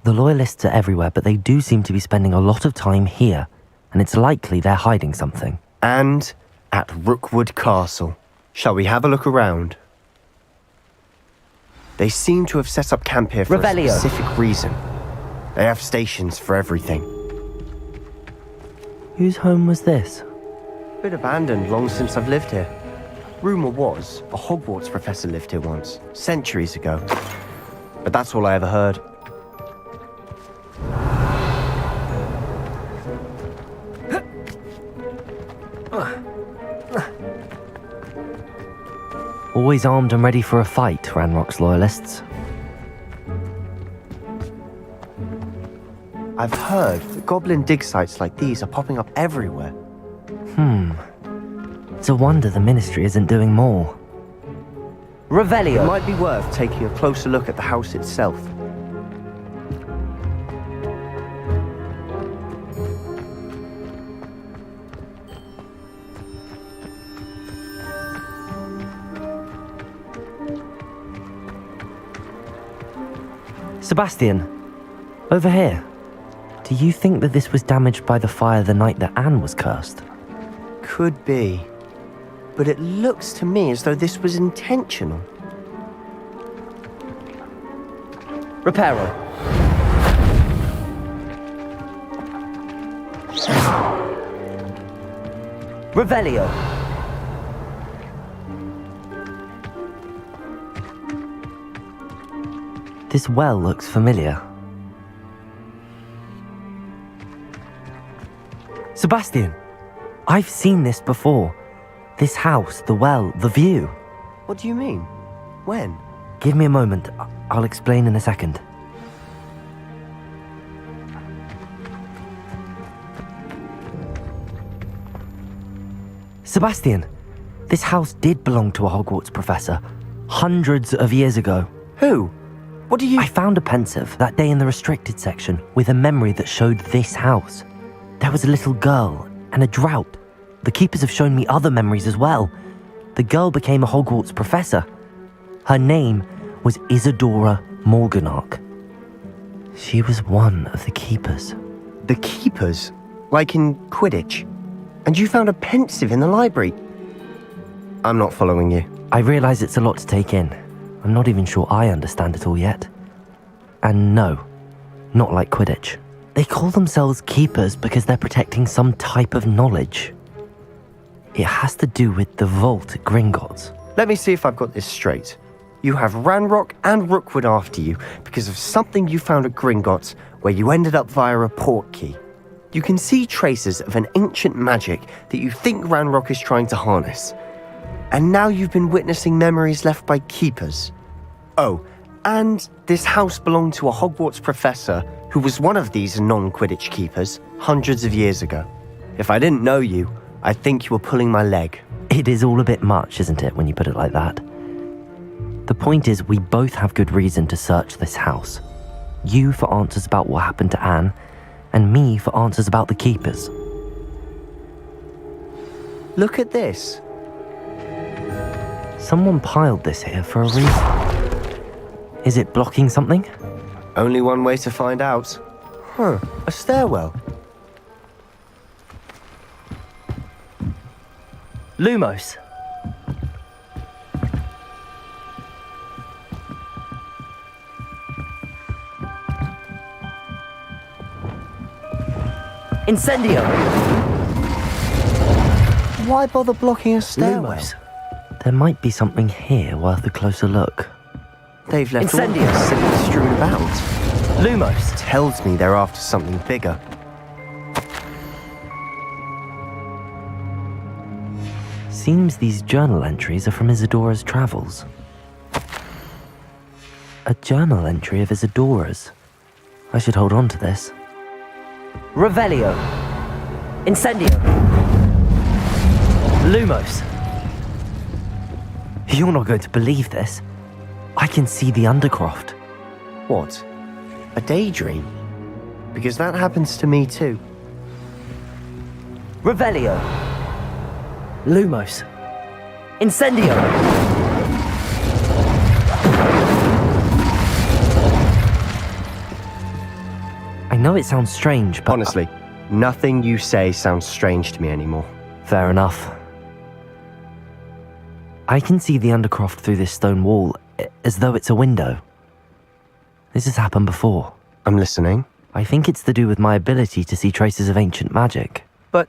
The Loyalists are everywhere, but they do seem to be spending a lot of time here, and it's likely they're hiding something. And at Rookwood Castle. Shall we have a look around? They seem to have set up camp here for Revelio. a specific reason. They have stations for everything. Whose home was this? Bit abandoned long since I've lived here. Rumour was a Hogwarts professor lived here once, centuries ago. But that's all I ever heard. Always armed and ready for a fight, Ranrock's Loyalists. I've heard that goblin dig sites like these are popping up everywhere. It's a wonder the Ministry isn't doing more. Revelio! It might be worth taking a closer look at the house itself. Sebastian, over here. Do you think that this was damaged by the fire the night that Anne was cursed? Could be. But it looks to me as though this was intentional. Reparo. Revelio. This well looks familiar. Sebastian, I've seen this before. This house, the well, the view. What do you mean? When? Give me a moment. I'll explain in a second. Sebastian, this house did belong to a Hogwarts professor. Hundreds of years ago. Who? What do you... I found a pensive that day in the restricted section with a memory that showed this house. There was a little girl and a drought. The keepers have shown me other memories as well. The girl became a Hogwarts professor. Her name was Isadora Morganach. She was one of the keepers. The keepers? Like in Quidditch? And you found a pensive in the library? I'm not following you. I realize it's a lot to take in. I'm not even sure I understand it all yet. And no, not like Quidditch. They call themselves keepers because they're protecting some type of knowledge. It has to do with the vault at Gringotts. Let me see if I've got this straight. You have Ranrock and Rookwood after you because of something you found at Gringotts where you ended up via a port key. You can see traces of an ancient magic that you think Ranrock is trying to harness. And now you've been witnessing memories left by keepers. Oh, and this house belonged to a Hogwarts professor who was one of these non-Quidditch keepers hundreds of years ago. If I didn't know you, I'd think you were pulling my leg. It is all a bit much, isn't it, when you put it like that? The point is, we both have good reason to search this house. You for answers about what happened to Anne, and me for answers about the keepers. Look at this. Someone piled this here for a reason. Is it blocking something? Only one way to find out. A stairwell. Lumos. Incendio! Why bother blocking a stairwell? Lumos. There might be something here worth a closer look. They've left Incendio! all this simply strewn about. Lumos! Tells me they're after something bigger. Seems these journal entries are from Isadora's travels. A journal entry of Isadora's. I should hold on to this. Revelio. Incendio. Lumos. You're not going to believe this. I can see the Undercroft. What? A daydream? Because that happens to me too. Revelio. Lumos. Incendio. I know it sounds strange, but... Honestly, nothing you say sounds strange to me anymore. Fair enough. I can see the Undercroft through this stone wall, as though it's a window. This has happened before. I'm listening. I think it's to do with my ability to see traces of ancient magic. But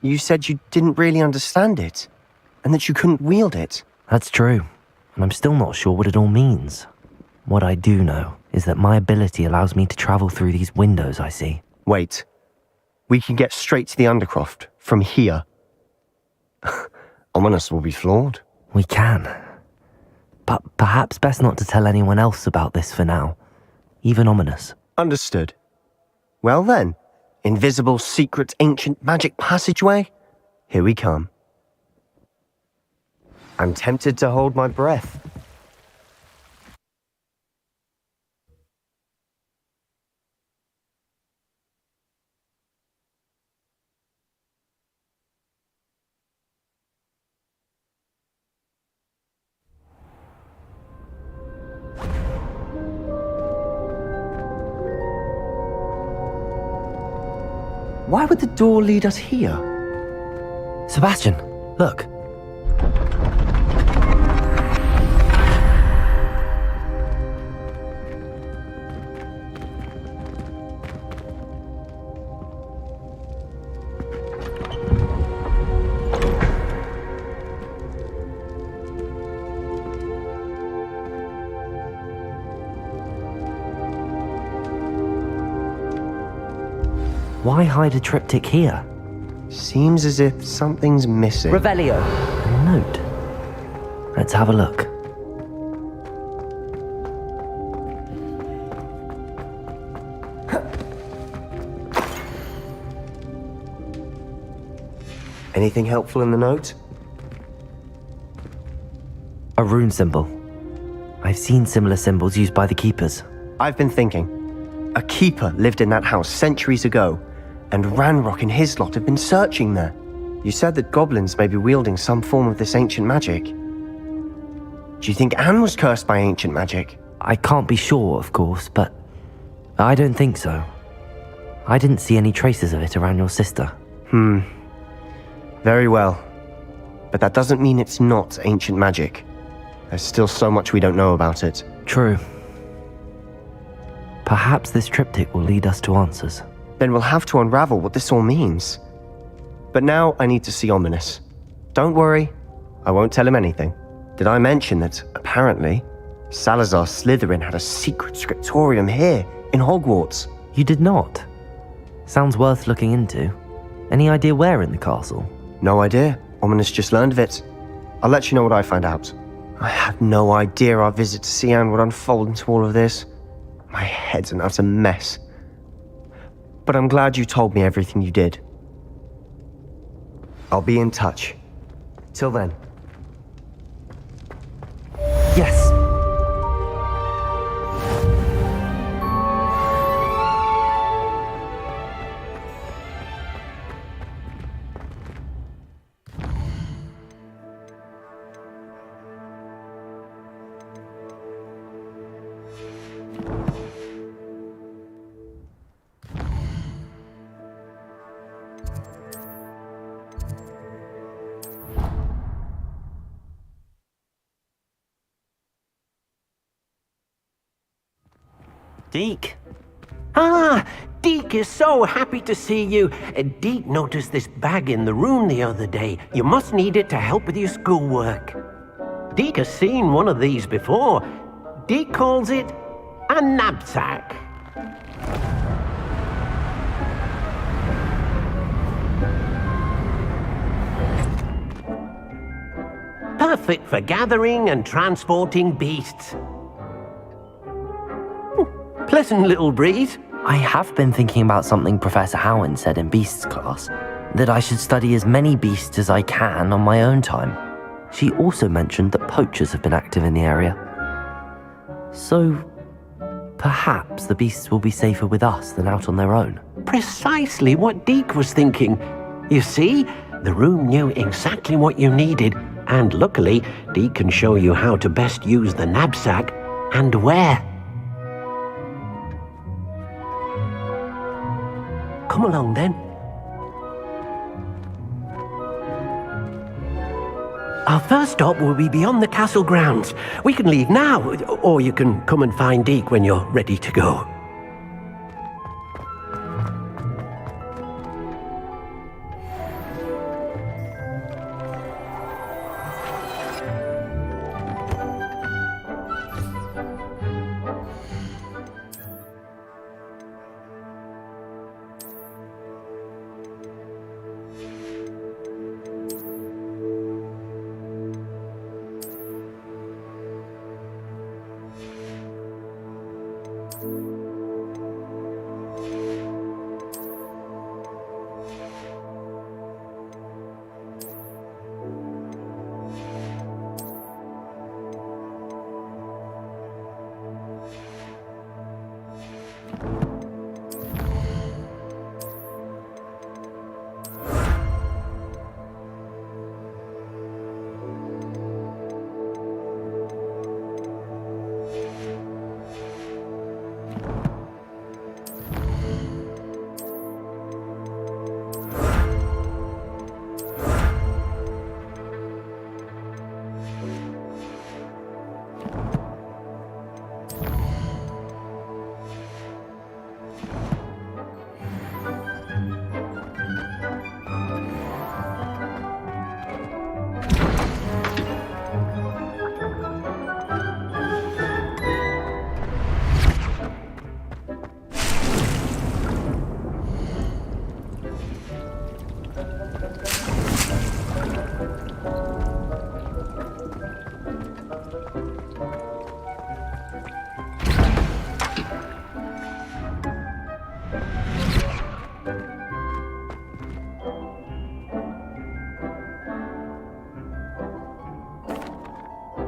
you said you didn't really understand it, and that you couldn't wield it. That's true, and I'm still not sure what it all means. What I do know is that my ability allows me to travel through these windows I see. Wait. We can get straight to the Undercroft from here. Ominous will be flawed. We can. But perhaps best not to tell anyone else about this for now. Even Ominous. Understood. Well then, invisible, secret, ancient magic passageway? Here we come. I'm tempted to hold my breath. Why would the door lead us here? Sebastian, look. Why hide a triptych here? Seems as if something's missing. Revelio. A note. Let's have a look. Anything helpful in the note? A rune symbol. I've seen similar symbols used by the keepers. I've been thinking. A keeper lived in that house centuries ago, and Ranrock and his lot have been searching there. You said that goblins may be wielding some form of this ancient magic. Do you think Anne was cursed by ancient magic? I can't be sure, of course, but I don't think so. I didn't see any traces of it around your sister. Very well. But that doesn't mean it's not ancient magic. There's still so much we don't know about it. True. Perhaps this triptych will lead us to answers. Then we'll have to unravel what this all means. But now I need to see Ominous. Don't worry, I won't tell him anything. Did I mention that, apparently, Salazar Slytherin had a secret scriptorium here, in Hogwarts? You did not? Sounds worth looking into. Any idea where in the castle? No idea. Ominous just learned of it. I'll let you know what I find out. I had no idea our visit to Sian would unfold into all of this. My head's an utter mess. But I'm glad you told me everything you did. I'll be in touch. Till then. Yes. Deke? Ah, Deke is so happy to see you. Deke noticed this bag in the room the other day. You must need it to help with your schoolwork. Deke has seen one of these before. Deke calls it a knapsack. Perfect for gathering and transporting beasts. Pleasant little breeze. I have been thinking about something Professor Howin said in Beasts class, that I should study as many beasts as I can on my own time. She also mentioned that poachers have been active in the area. So, perhaps the beasts will be safer with us than out on their own. Precisely what Deke was thinking. You see, the room knew exactly what you needed, and luckily, Deke can show you how to best use the knapsack and where. Come along then. Our first stop will be beyond the castle grounds. We can leave now, or you can come and find Deke when you're ready to go.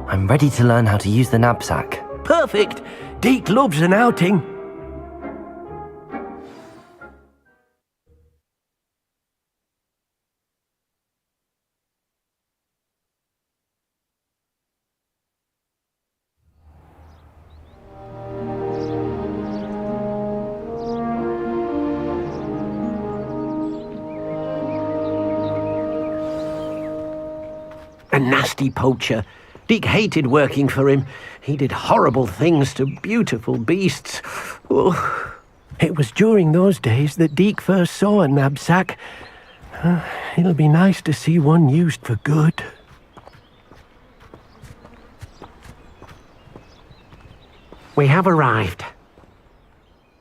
I'm ready to learn how to use the knapsack. Perfect! Deke loves an outing. A nasty poacher. Deke hated working for him. He did horrible things to beautiful beasts. Oh. It was during those days that Deke first saw a knapsack. It'll be nice to see one used for good. We have arrived.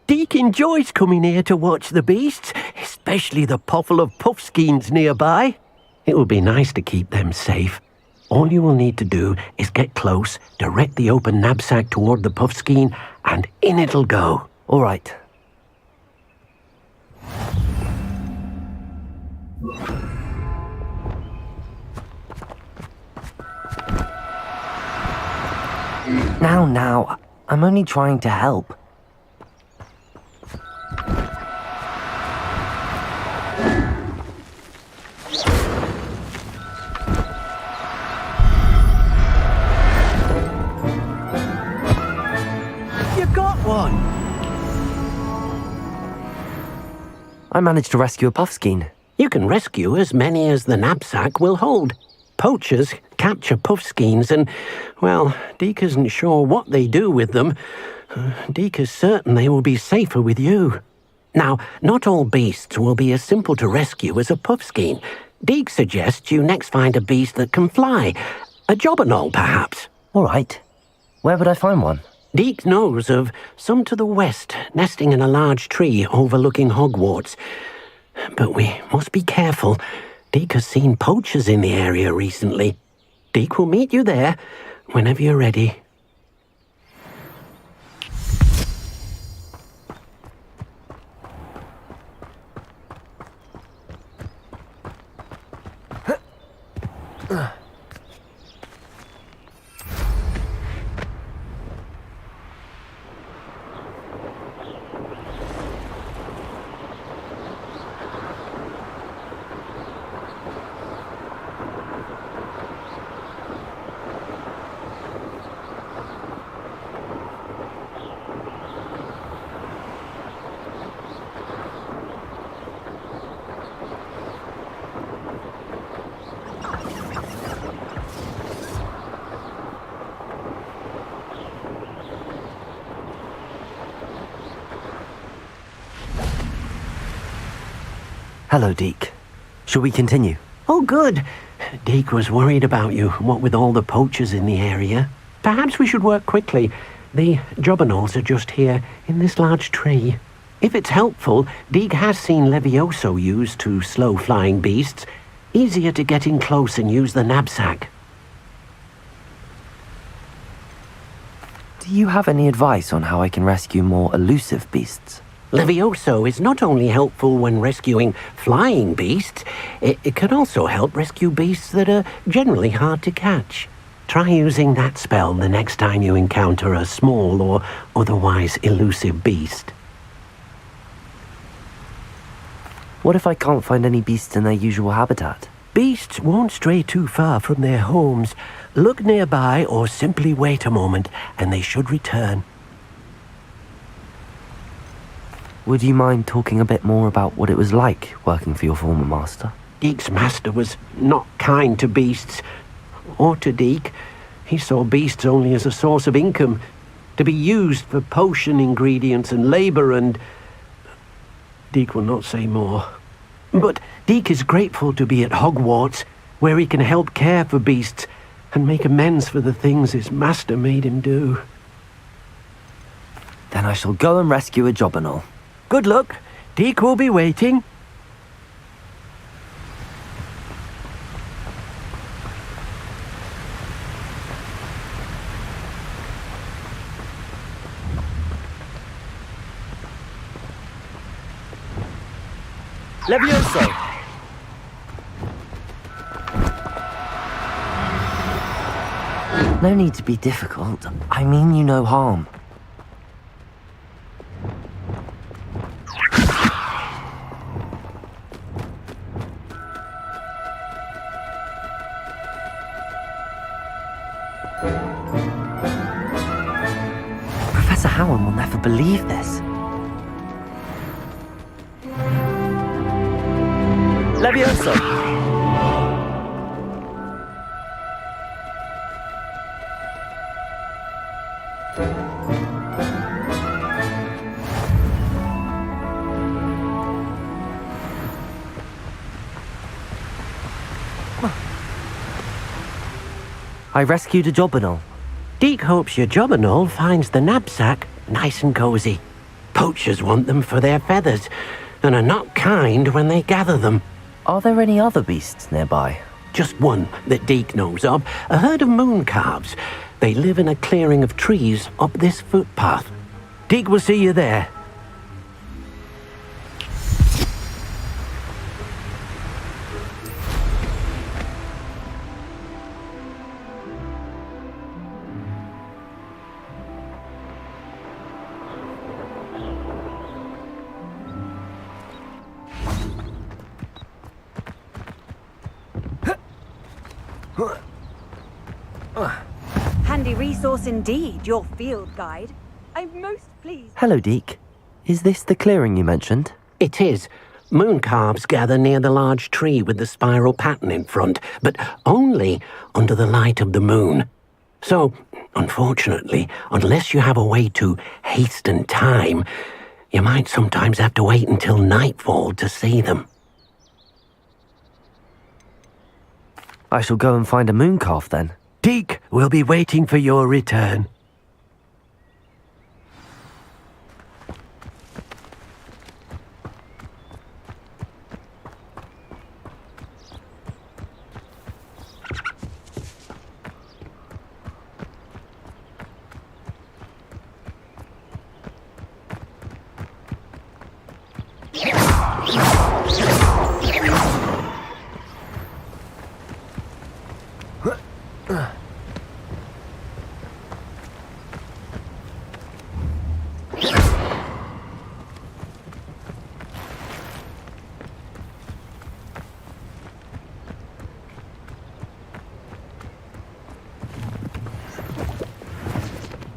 Deke enjoys coming here to watch the beasts, especially the potful of puffskeins nearby. It will be nice to keep them safe. All you will need to do is get close, direct the open knapsack toward the puffskein, and in it'll go. All right. Now, I'm only trying to help. You got one! I managed to rescue a puffskein. You can rescue as many as the knapsack will hold. Poachers capture puffskeins and, well, Deke isn't sure what they do with them. Deke is certain they will be safer with you. Now, not all beasts will be as simple to rescue as a puffskein. Deke suggests you next find a beast that can fly. A jobberknoll, perhaps. All right. Where would I find one? Deke knows of some to the west, nesting in a large tree overlooking Hogwarts. But we must be careful. Deke has seen poachers in the area recently. Deke will meet you there whenever you're ready. Hello, Deke. Shall we continue? Oh, good. Deke was worried about you, what with all the poachers in the area. Perhaps we should work quickly. The jobberknolls are just here, in this large tree. If it's helpful, Deke has seen Levioso used to slow flying beasts. Easier to get in close and use the knapsack. Do you have any advice on how I can rescue more elusive beasts? Levioso is not only helpful when rescuing flying beasts, it can also help rescue beasts that are generally hard to catch. Try using that spell the next time you encounter a small or otherwise elusive beast. What if I can't find any beasts in their usual habitat? Beasts won't stray too far from their homes. Look nearby or simply wait a moment and they should return. Would you mind talking a bit more about what it was like working for your former master? Deke's master was not kind to beasts, or to Deke. He saw beasts only as a source of income, to be used for potion ingredients and labour, and Deke will not say more. But Deke is grateful to be at Hogwarts, where he can help care for beasts and make amends for the things his master made him do. Then I shall go and rescue a jobberknoll. Good luck. Deke will be waiting. Levioso! No need to be difficult. I mean you no harm. Professor Howard will never believe this. Levioso! I rescued a jobberknoll. Deke hopes your jobberknoll finds the knapsack nice and cozy. Poachers want them for their feathers, and are not kind when they gather them. Are there any other beasts nearby? Just one that Deke knows of, a herd of moon calves. They live in a clearing of trees up this footpath. Deke will see you there. Handy resource indeed, your field guide. I'm most pleased. Hello, Deke. Is this the clearing you mentioned? It is. Moon calves gather near the large tree with the spiral pattern in front, but only under the light of the moon. So, unfortunately, unless you have a way to hasten time, you might sometimes have to wait until nightfall to see them. I shall go and find a moon calf then. Deke will be waiting for your return.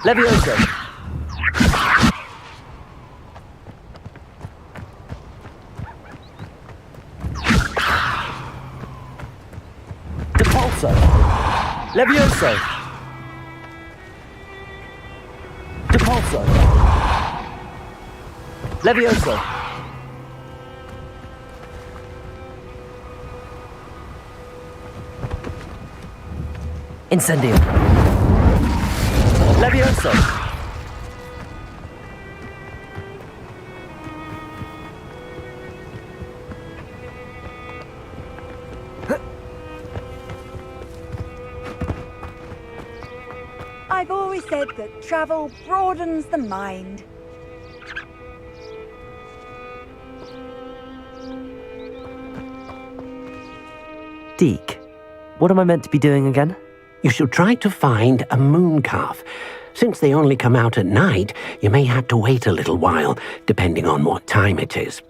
Levioso! Depulso! Levioso! Depulso! Levioso! Incendio! Levioso! I've always said that travel broadens the mind. Deke, what am I meant to be doing again? You should try to find a moon calf. Since they only come out at night, you may have to wait a little while, depending on what time it is.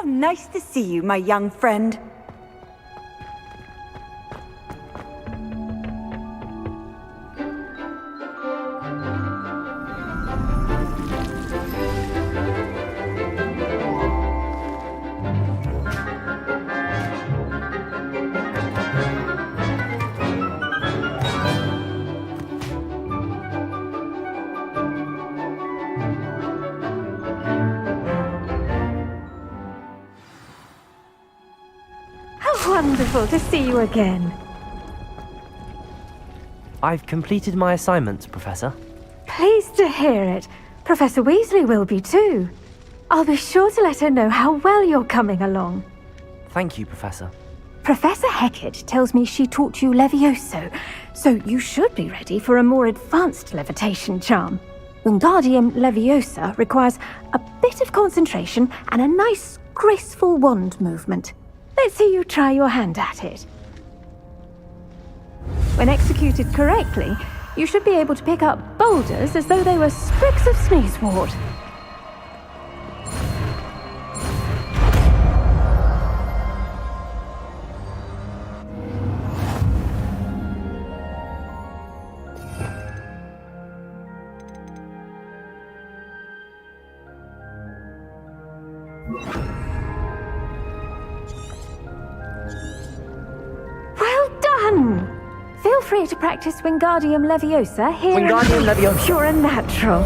How nice to see you, my young friend. Wonderful to see you again. I've completed my assignments, Professor. Pleased to hear it. Professor Weasley will be too. I'll be sure to let her know how well you're coming along. Thank you, Professor. Professor Hecat tells me she taught you Levioso, so you should be ready for a more advanced levitation charm. Wingardium Leviosa requires a bit of concentration and a nice, graceful wand movement. Let's see you try your hand at it. When executed correctly, you should be able to pick up boulders as though they were sprigs of sneezewort. Feel free to practice Wingardium Leviosa here. Wingardium Leviosa. Pure and natural.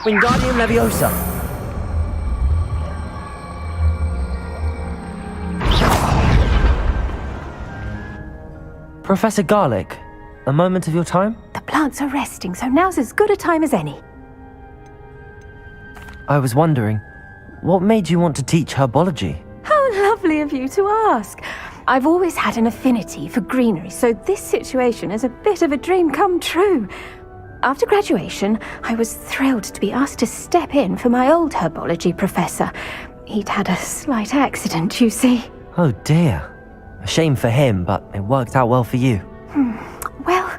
Wingardium Leviosa. Professor Garlick, a moment of your time? The plants are resting, so now's as good a time as any. I was wondering, what made you want to teach herbology? How lovely of you to ask. I've always had an affinity for greenery, so this situation is a bit of a dream come true. After graduation, I was thrilled to be asked to step in for my old herbology professor. He'd had a slight accident, you see. Oh dear. A shame for him, but it worked out well for you. Well,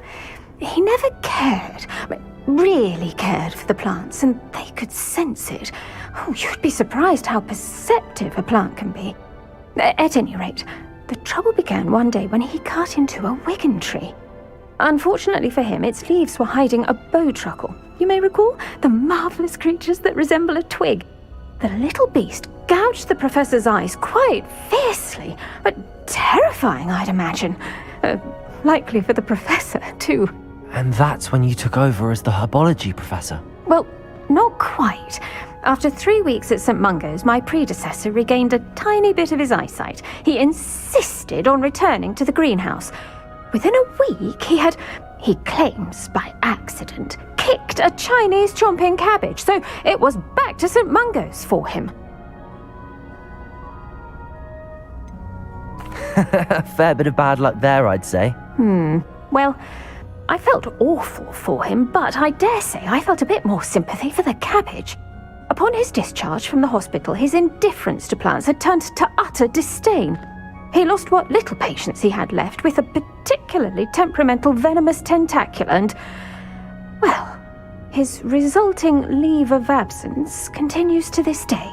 he never cared, really cared for the plants, and they could sense it. Oh, you'd be surprised how perceptive a plant can be. At any rate, the trouble began one day when he cut into a wigan tree. Unfortunately for him, its leaves were hiding a bowtruckle. You may recall the marvellous creatures that resemble a twig. The little beast gouged the professor's eyes quite fiercely, but terrifying, I'd imagine. Likely for the professor, too. And that's when you took over as the herbology professor? Well, not quite. After 3 weeks at St. Mungo's, my predecessor regained a tiny bit of his eyesight. He insisted on returning to the greenhouse. Within a week, he claims by accident, kicked a Chinese chomping cabbage, so it was back to St. Mungo's for him. A fair bit of bad luck there, I'd say. Well, I felt awful for him, but I dare say I felt a bit more sympathy for the cabbage. Upon his discharge from the hospital, his indifference to plants had turned to utter disdain. He lost what little patience he had left with a particularly temperamental venomous tentacula and, well, his resulting leave of absence continues to this day.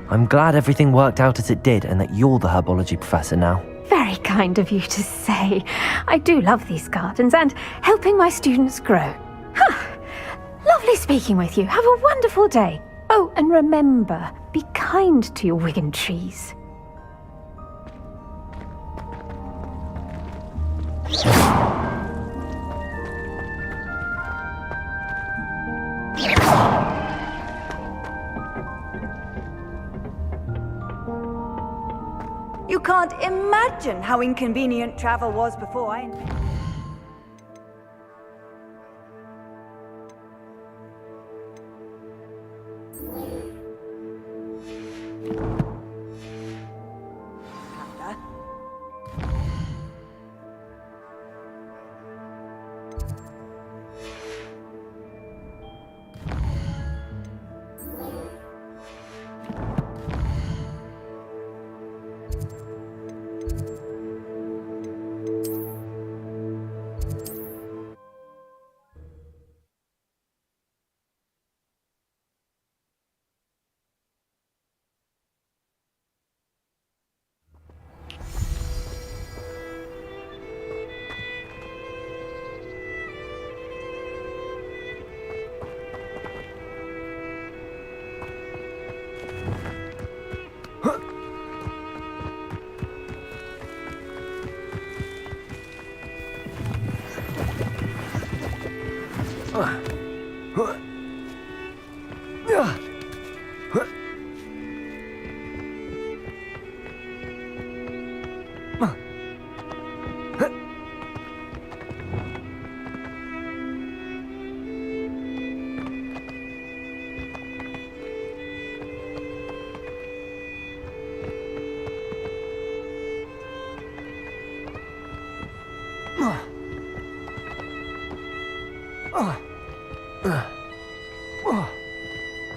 I'm glad everything worked out as it did and that you're the herbology professor now. Very kind of you to say. I do love these gardens and helping my students grow. Lovely speaking with you. Have a wonderful day. Oh, and remember, be kind to your wigan trees. You can't imagine how inconvenient travel was before I...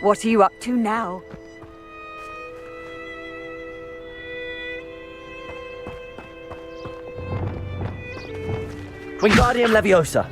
What are you up to now? Wingardium Leviosa.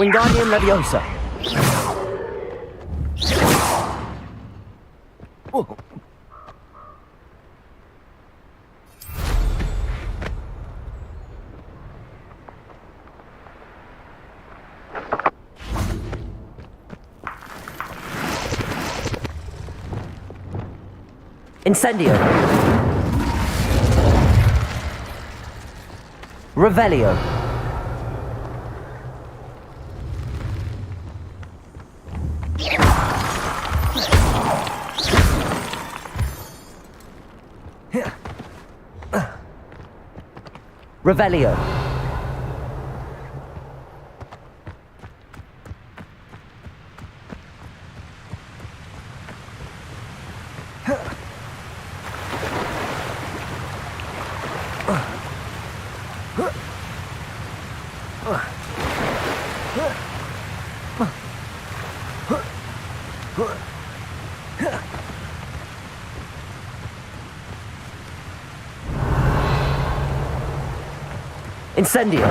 Wingardium Leviosa. Oh. Incendio. Revelio. Revelio. Incendio.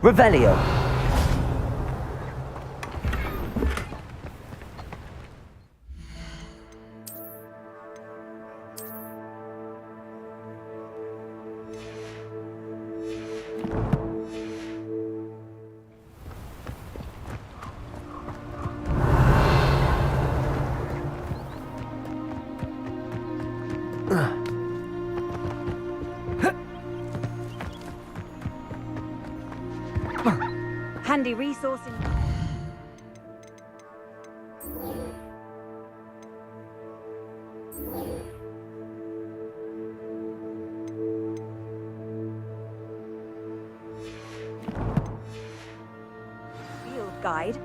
Revelio. Handy resource in... Field guide.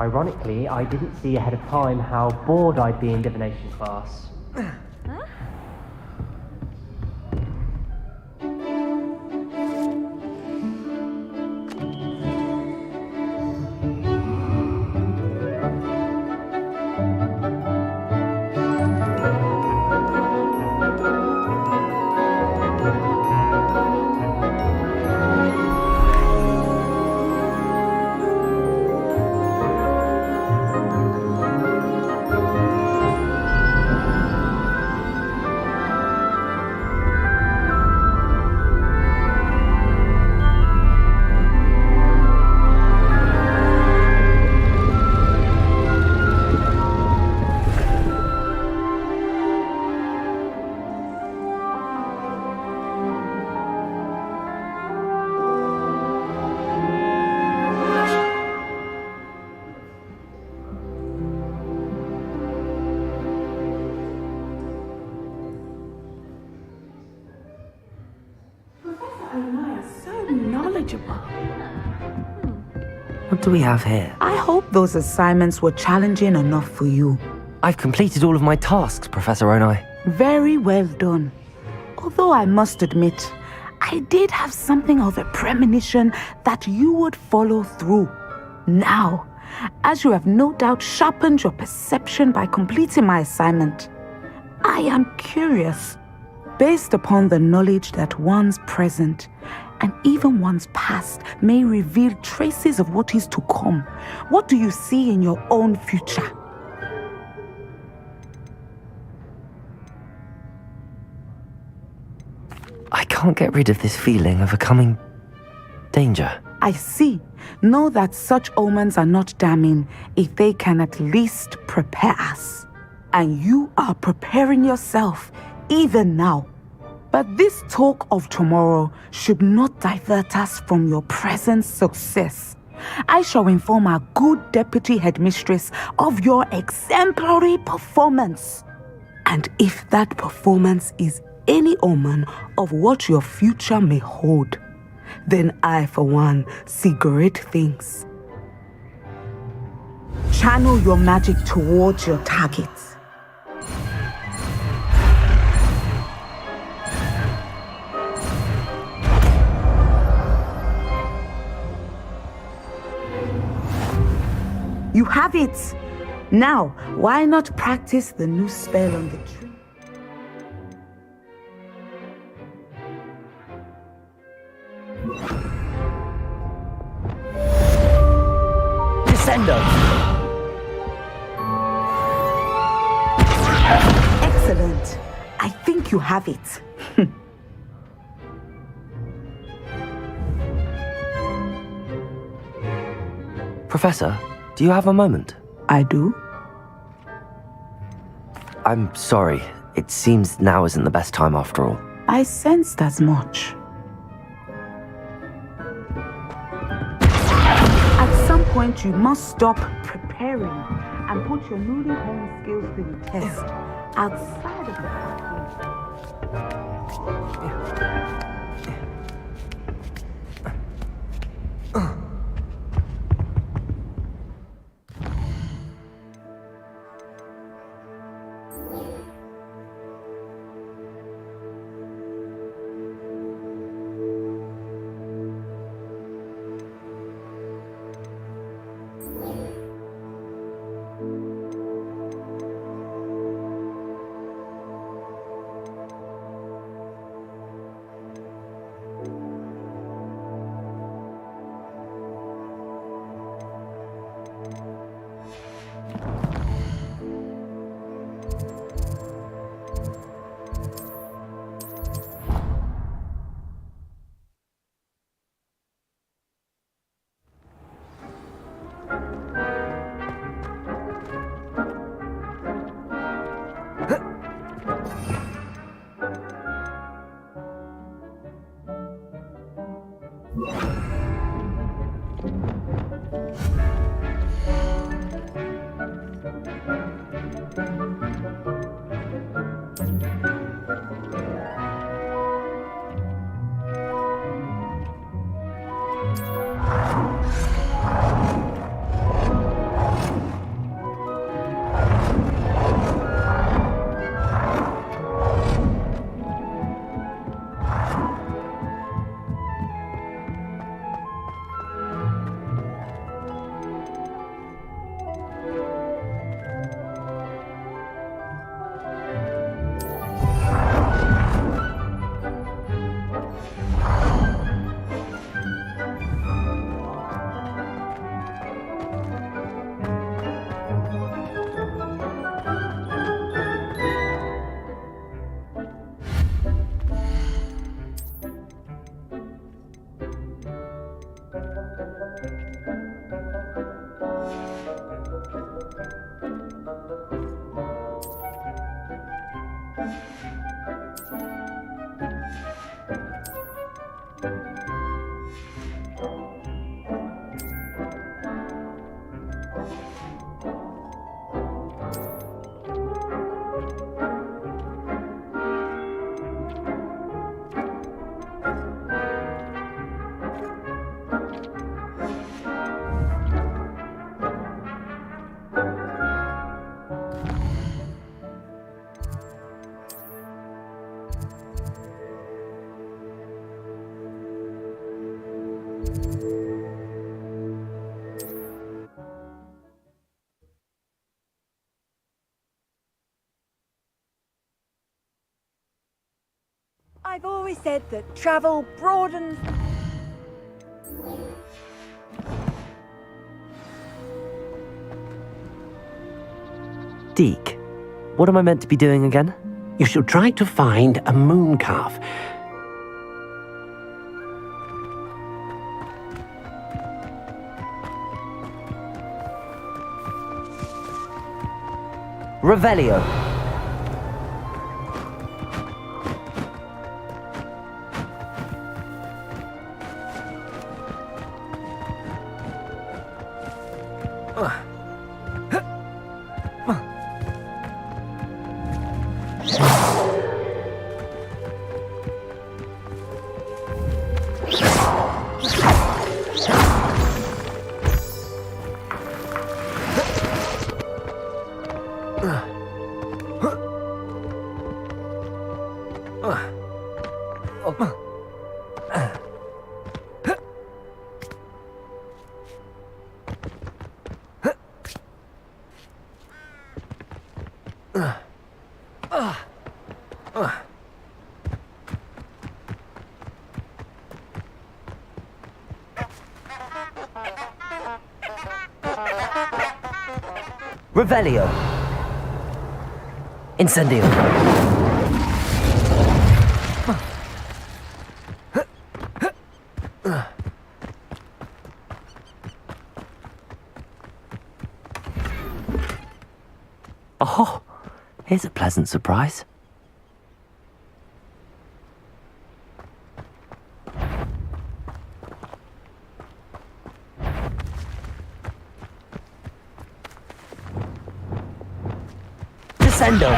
Ironically, I didn't see ahead of time how bored I'd be in divination class. knowledgeable. What do we have here? I hope those assignments were challenging enough for you. I've completed all of my tasks, Professor Onai. Very well done. Although I must admit, I did have something of a premonition that you would follow through. Now, as you have no doubt sharpened your perception by completing my assignment, I am curious, based upon the knowledge that one's present and even one's past may reveal traces of what is to come. What do you see in your own future? I can't get rid of this feeling of a coming danger. I see. Know that such omens are not damning if they can at least prepare us. And you are preparing yourself even now. But this talk of tomorrow should not divert us from your present success. I shall inform our good deputy headmistress of your exemplary performance. And if that performance is any omen of what your future may hold, then I, for one, see great things. Channel your magic towards your targets. You have it! Now, why not practice the new spell on the tree? Descendo! Excellent. I think you have it. Professor, do you have a moment? I do. I'm sorry. It seems now isn't the best time after all. I sensed as much. At some point, you must stop preparing and put your newly honed skills to the test outside of the classroom. I've always said that travel broadens. Deke, what am I meant to be doing again? You should try to find a moon calf. Revelio. Revelio. Incendio. Oh, here's a pleasant surprise. Descendo.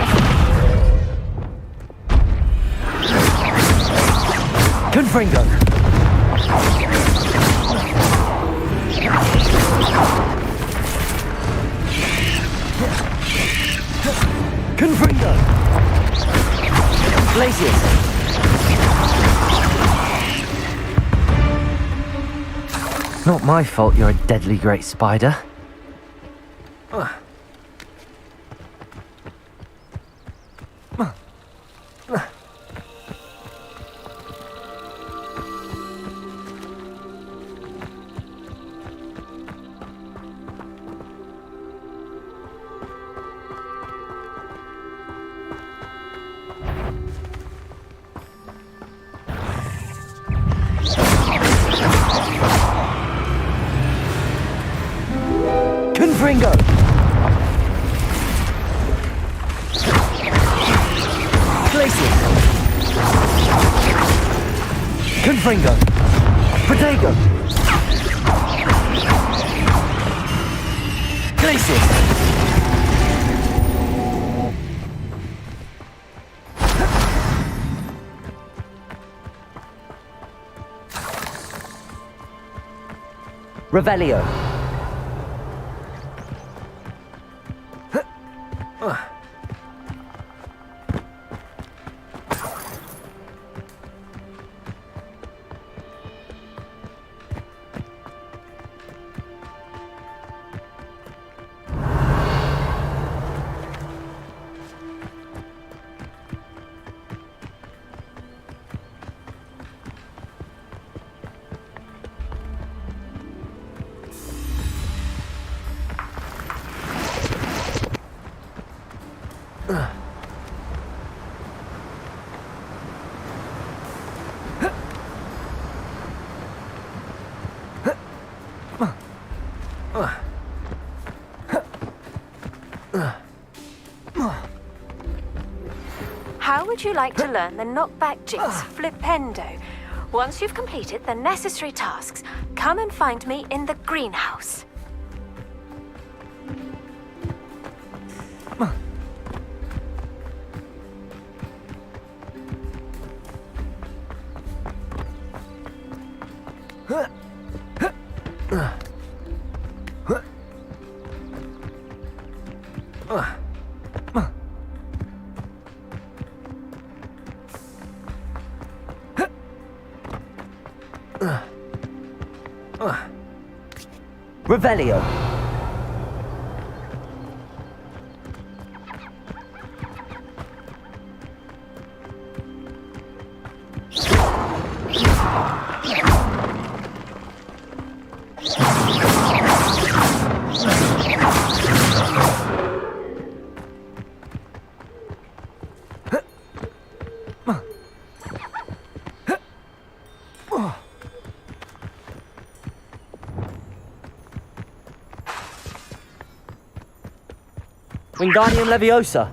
Confringo. Confringo. Glacius. Not my fault you're a deadly great spider. Confringo! Glacius! Confringo! Protego! Glacius! Revelio! How would you like to learn the knockback jigs flipendo? Once you've completed the necessary tasks, come and find me in the greenhouse. Revelio. Wingardium Leviosa.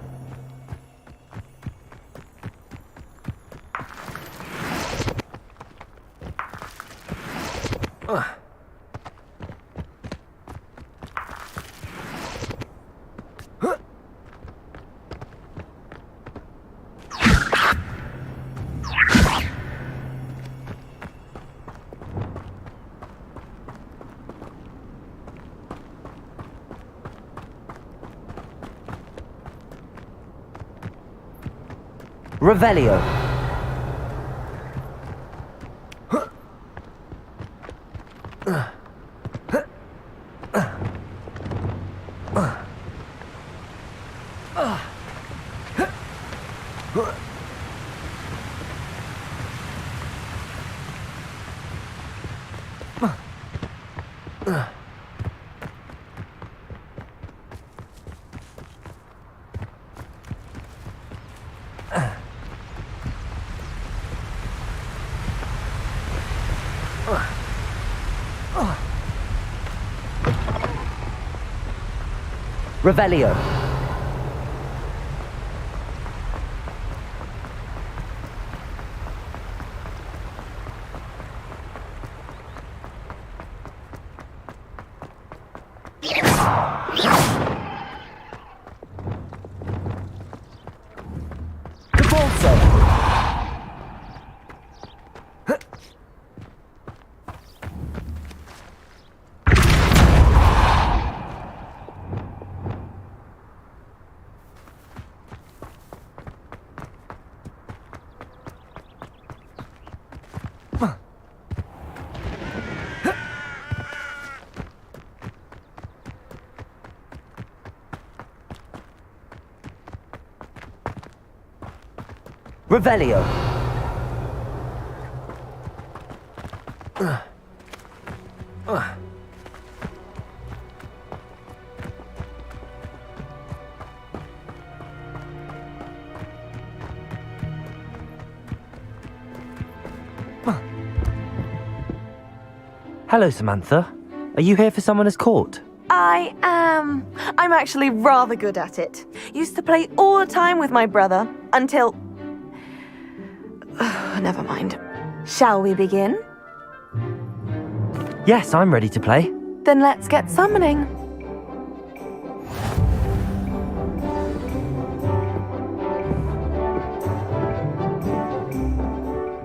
Revelio. Revelio. Revelio. Hello, Samantha. Are you here for Summoner's Court? I am. I'm actually rather good at it. Used to play all the time with my brother until... Never mind. Shall we begin? Yes, I'm ready to play. Then let's get summoning.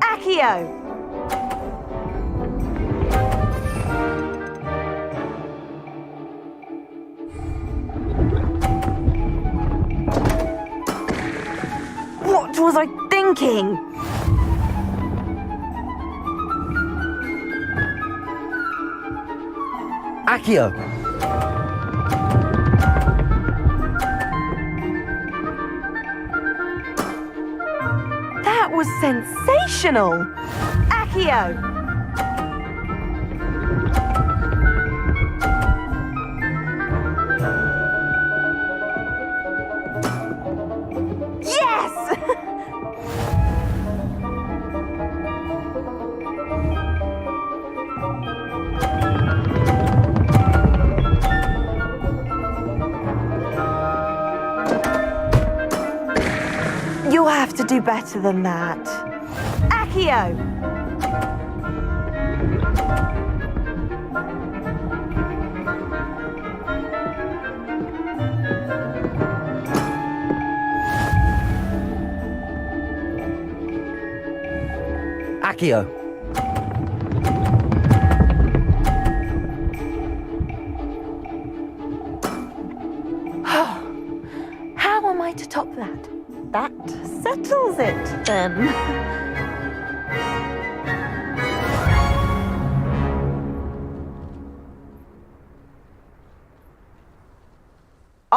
Accio! What was I thinking? Accio! That was sensational! Accio! Yes! You'll have to do better than that. Accio! Accio. How am I to top that? That settles it, then.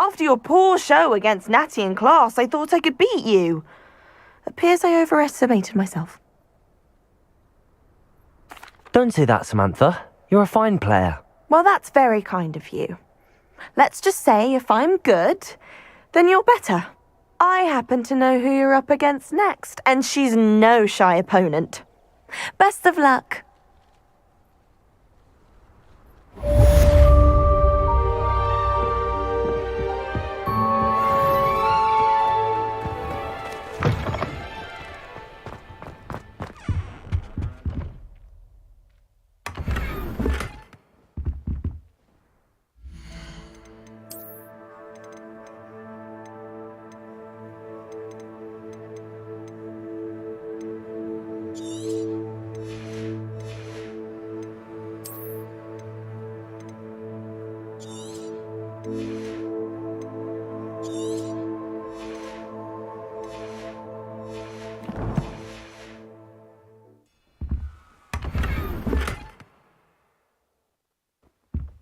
After your poor show against Natty in class, I thought I could beat you. Appears I overestimated myself. Don't say that, Samantha. You're a fine player. Well, that's very kind of you. Let's just say if I'm good, then you're better. I happen to know who you're up against next, and she's no shy opponent. Best of luck.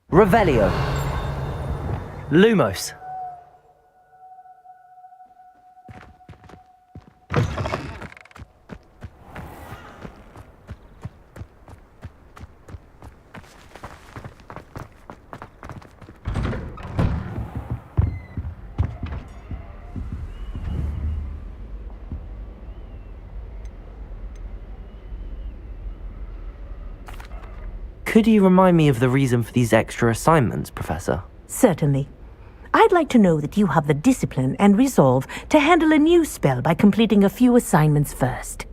Revelio. Lumos. Could you remind me of the reason for these extra assignments, Professor? Certainly. I'd like to know that you have the discipline and resolve to handle a new spell by completing a few assignments first.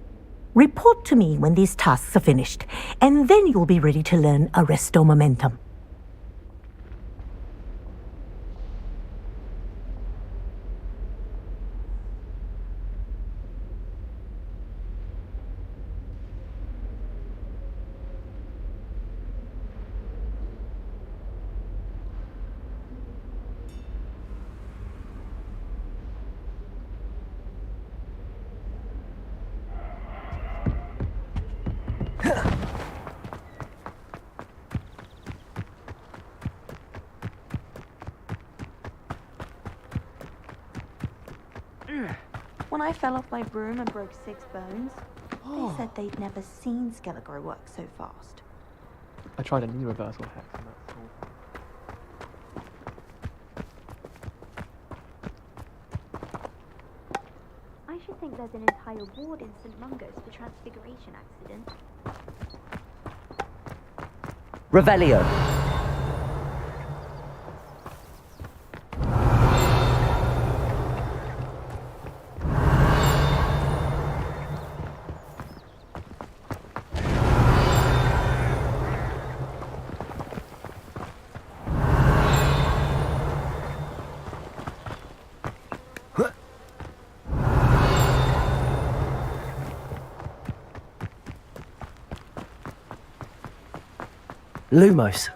Report to me when these tasks are finished, and then you'll be ready to learn Arresto Momentum. When I fell off my broom and broke 6 bones, they said they'd never seen Skelegro work so fast. I tried a new reversal hex and that's all. I should think there's an entire ward in St. Mungo's for Transfiguration accident. Revelio. Lumos.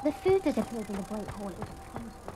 The food that appears in the Great Hall is a constant.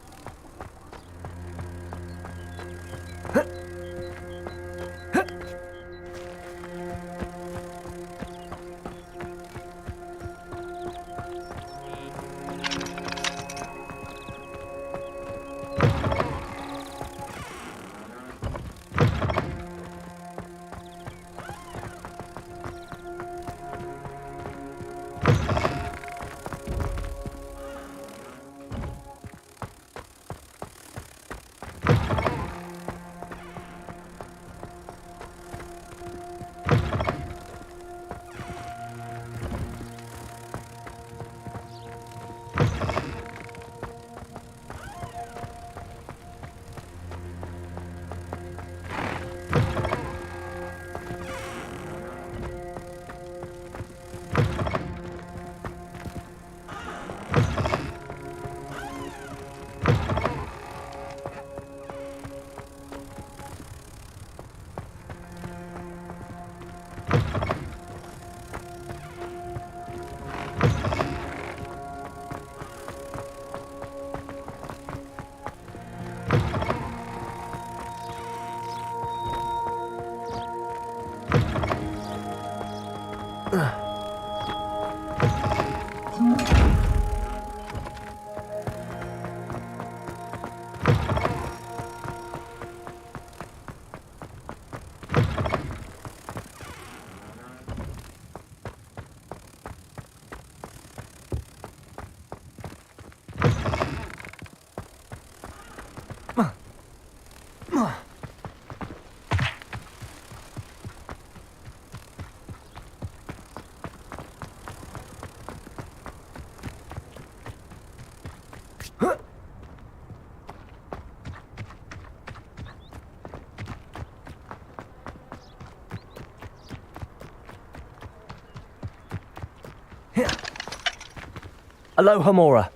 Aloha, Mora.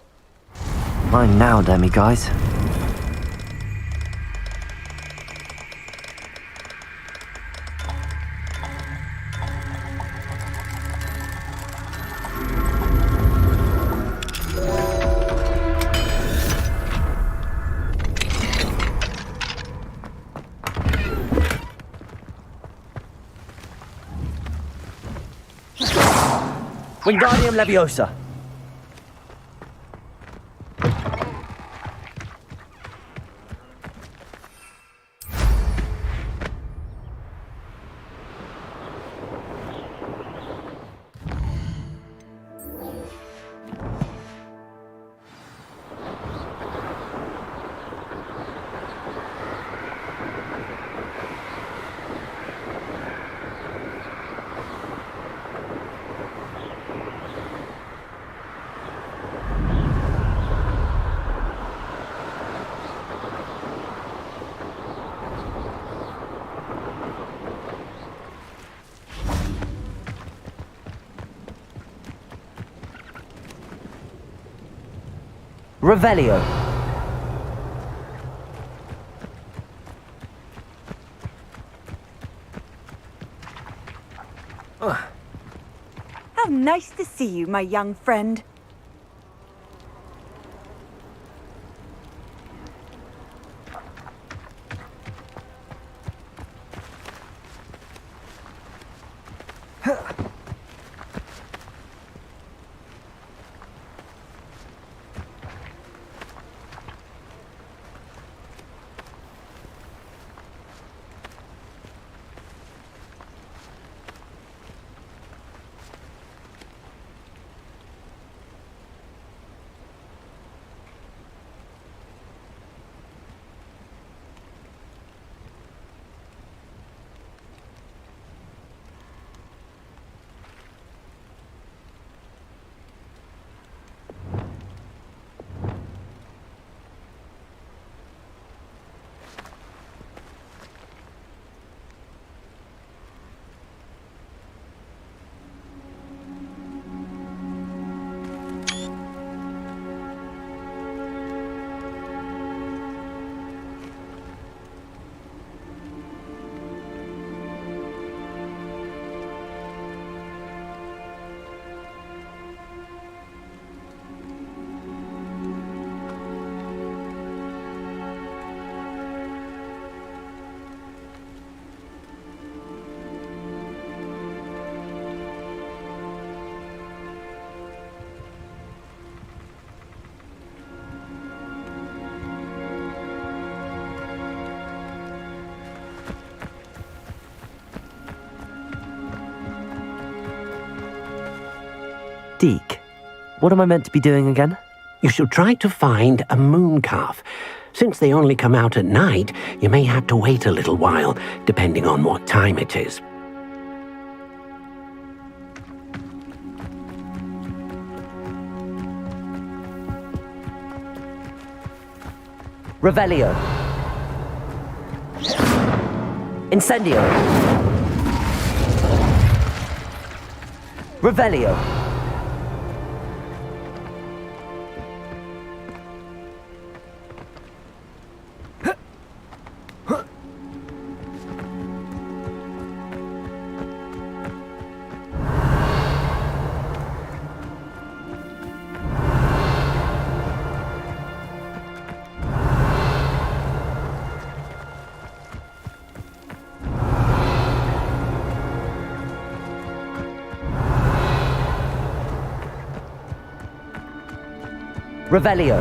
Mine now, Demi, guys. Wingardium Leviosa. Revelio. How nice to see you, my young friend. Deke, what am I meant to be doing again? You should try to find a moon calf. Since they only come out at night, you may have to wait a little while, depending on what time it is. Revelio. Incendio. Revelio. Revelio.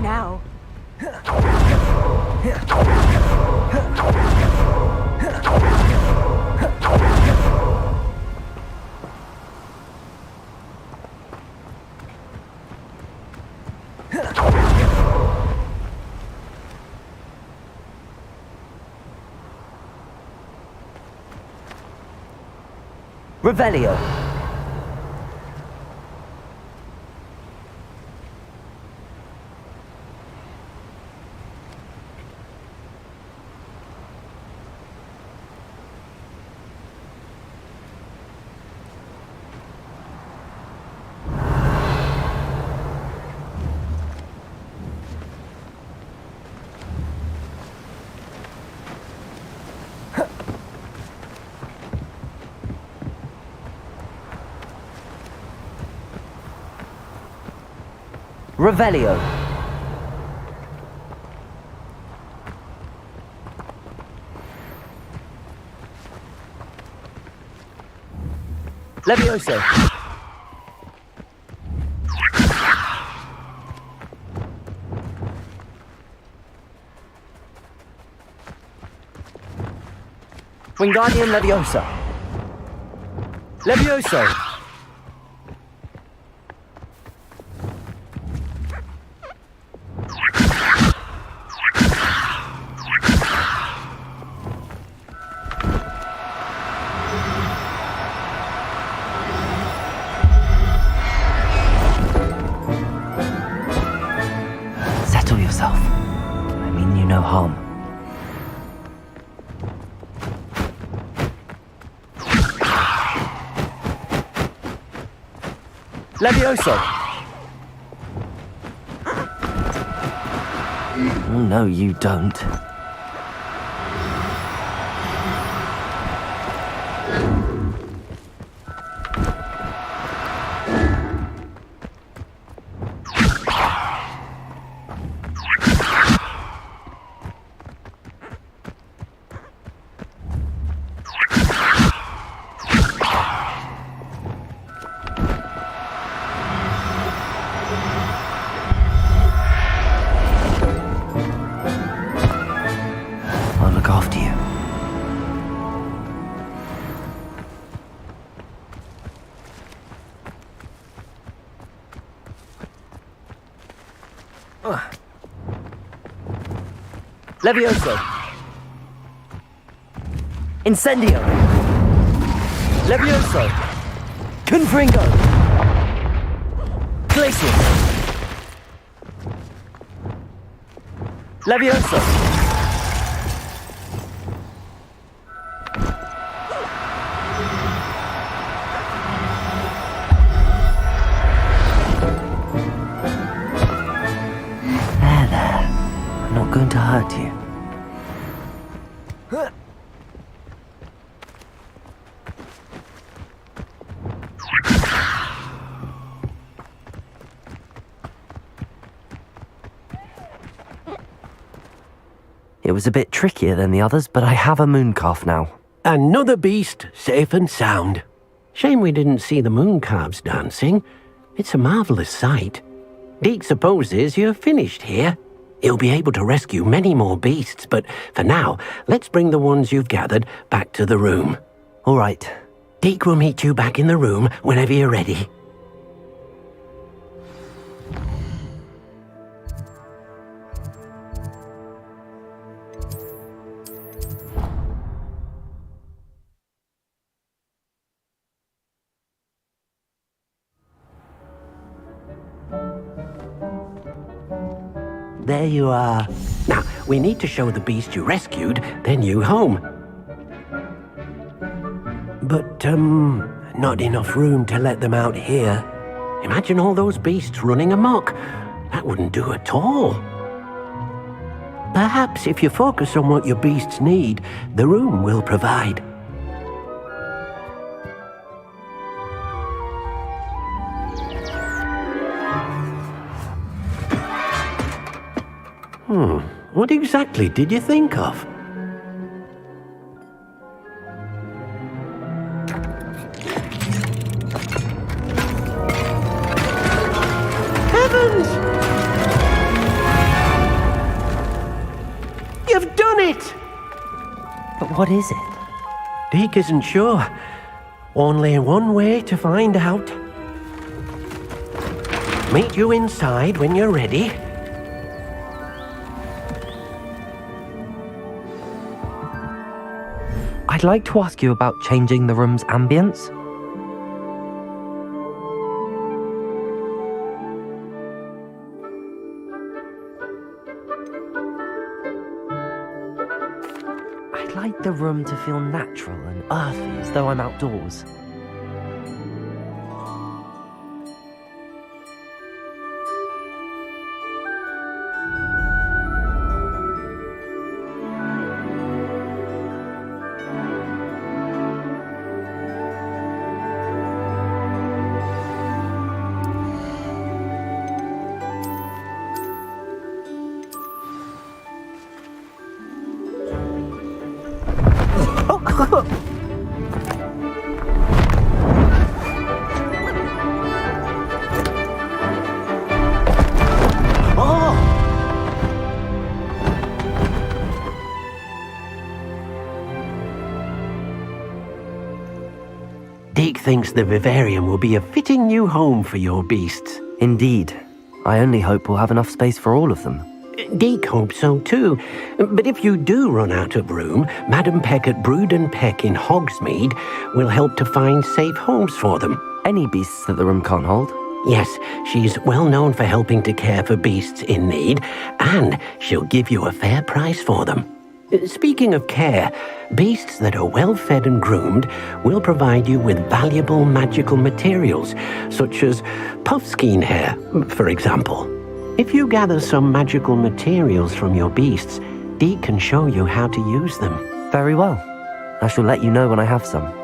Now. Revelio. Revelio. Levioso. Wingardium Leviosa. Levioso. Settle yourself. I mean you no harm. Levioso! Oh, no, you don't. I'll look after you. Levioso. Incendio. Levioso. Confringo. Glacius. Levioso. There. I'm not going to hurt you. It was a bit trickier than the others, but I have a mooncalf now. Another beast, safe and sound. Shame we didn't see the mooncalves dancing. It's a marvellous sight. Deke supposes you're finished here. He'll be able to rescue many more beasts, but for now, let's bring the ones you've gathered back to the room. All right. Deke will meet you back in the room whenever you're ready. There you are. Now, we need to show the beast you rescued their new home. But, not enough room to let them out here. Imagine all those beasts running amok. That wouldn't do at all. Perhaps if you focus on what your beasts need, the room will provide. What exactly did you think of? Heavens! You've done it! But what is it? Deke isn't sure. Only one way to find out. Meet you inside when you're ready. I'd like to ask you about changing the room's ambience. I'd like the room to feel natural and earthy as though I'm outdoors. Deke thinks the vivarium will be a fitting new home for your beasts. Indeed. I only hope we'll have enough space for all of them. Deke hopes so too. But if you do run out of room, Madam Peck at Brood and Peck in Hogsmeade will help to find safe homes for them. Any beasts that the room can't hold? Yes, she's well known for helping to care for beasts in need, and she'll give you a fair price for them. Speaking of care, beasts that are well fed and groomed will provide you with valuable magical materials, such as puffskein hair, for example. If you gather some magical materials from your beasts, Deke can show you how to use them. Very well. I shall let you know when I have some.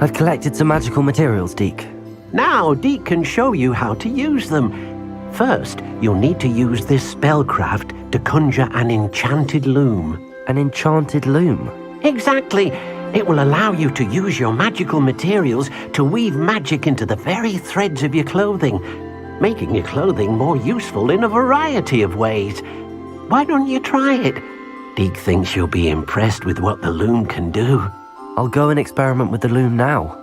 I've collected some magical materials, Deke. Now Deke can show you how to use them. First, you'll need to use this spellcraft to conjure an enchanted loom. An enchanted loom? Exactly. It will allow you to use your magical materials to weave magic into the very threads of your clothing, making your clothing more useful in a variety of ways. Why don't you try it? Deke thinks you'll be impressed with what the loom can do. I'll go and experiment with the loom now.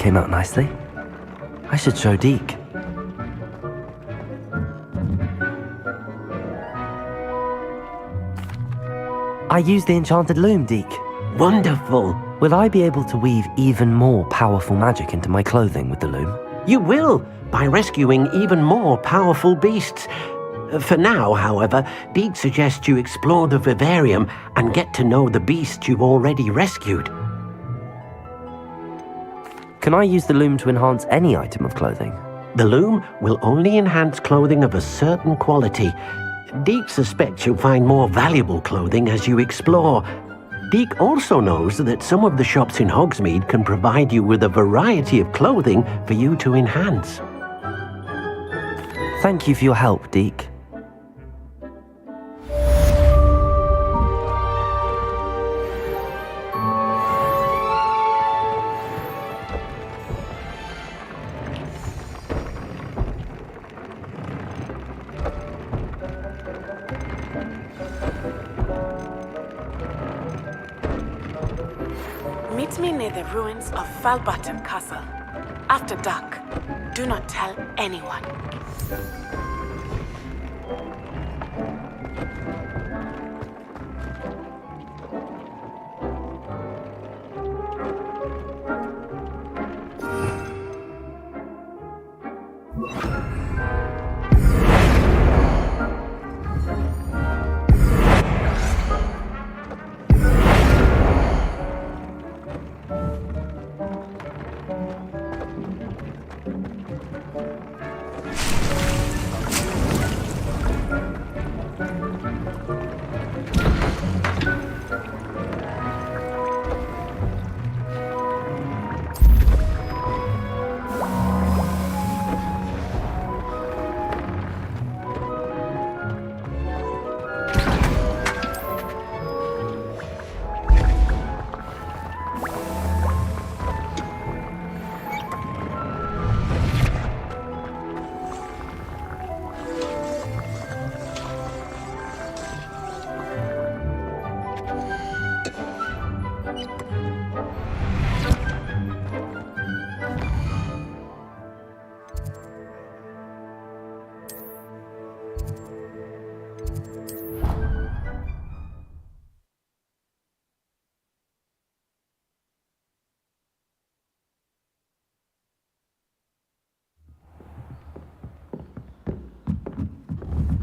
came out nicely. I should show Deke. I used the enchanted loom, Deke. Wonderful. Will I be able to weave even more powerful magic into my clothing with the loom? You will, by rescuing even more powerful beasts. For now, however, Deke suggests you explore the vivarium and get to know the beasts you've already rescued. Can I use the loom to enhance any item of clothing? The loom will only enhance clothing of a certain quality. Deke suspects you'll find more valuable clothing as you explore. Deke also knows that some of the shops in Hogsmeade can provide you with a variety of clothing for you to enhance. Thank you for your help, Deke. Meet me near the ruins of Falbottom Castle. After dark. Do not tell anyone.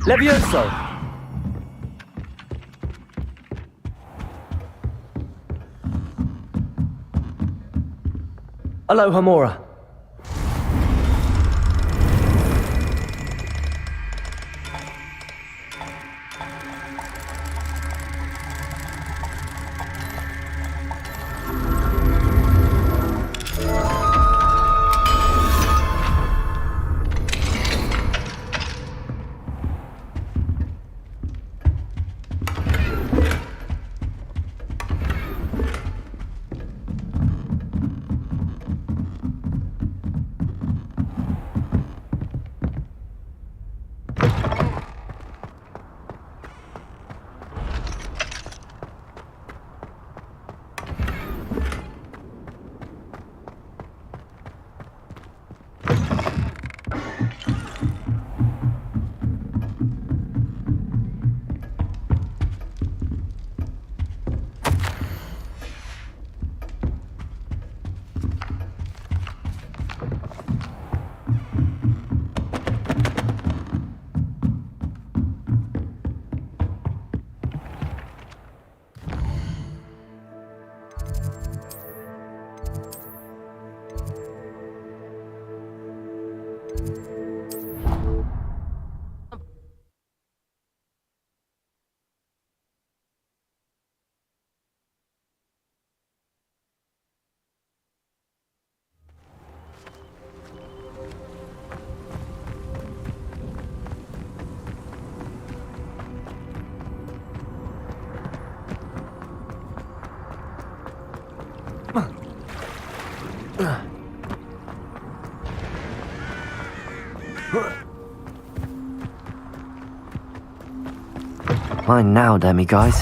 Levioso! Aloha Mora. Mine now, demiguise.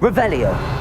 Revelio!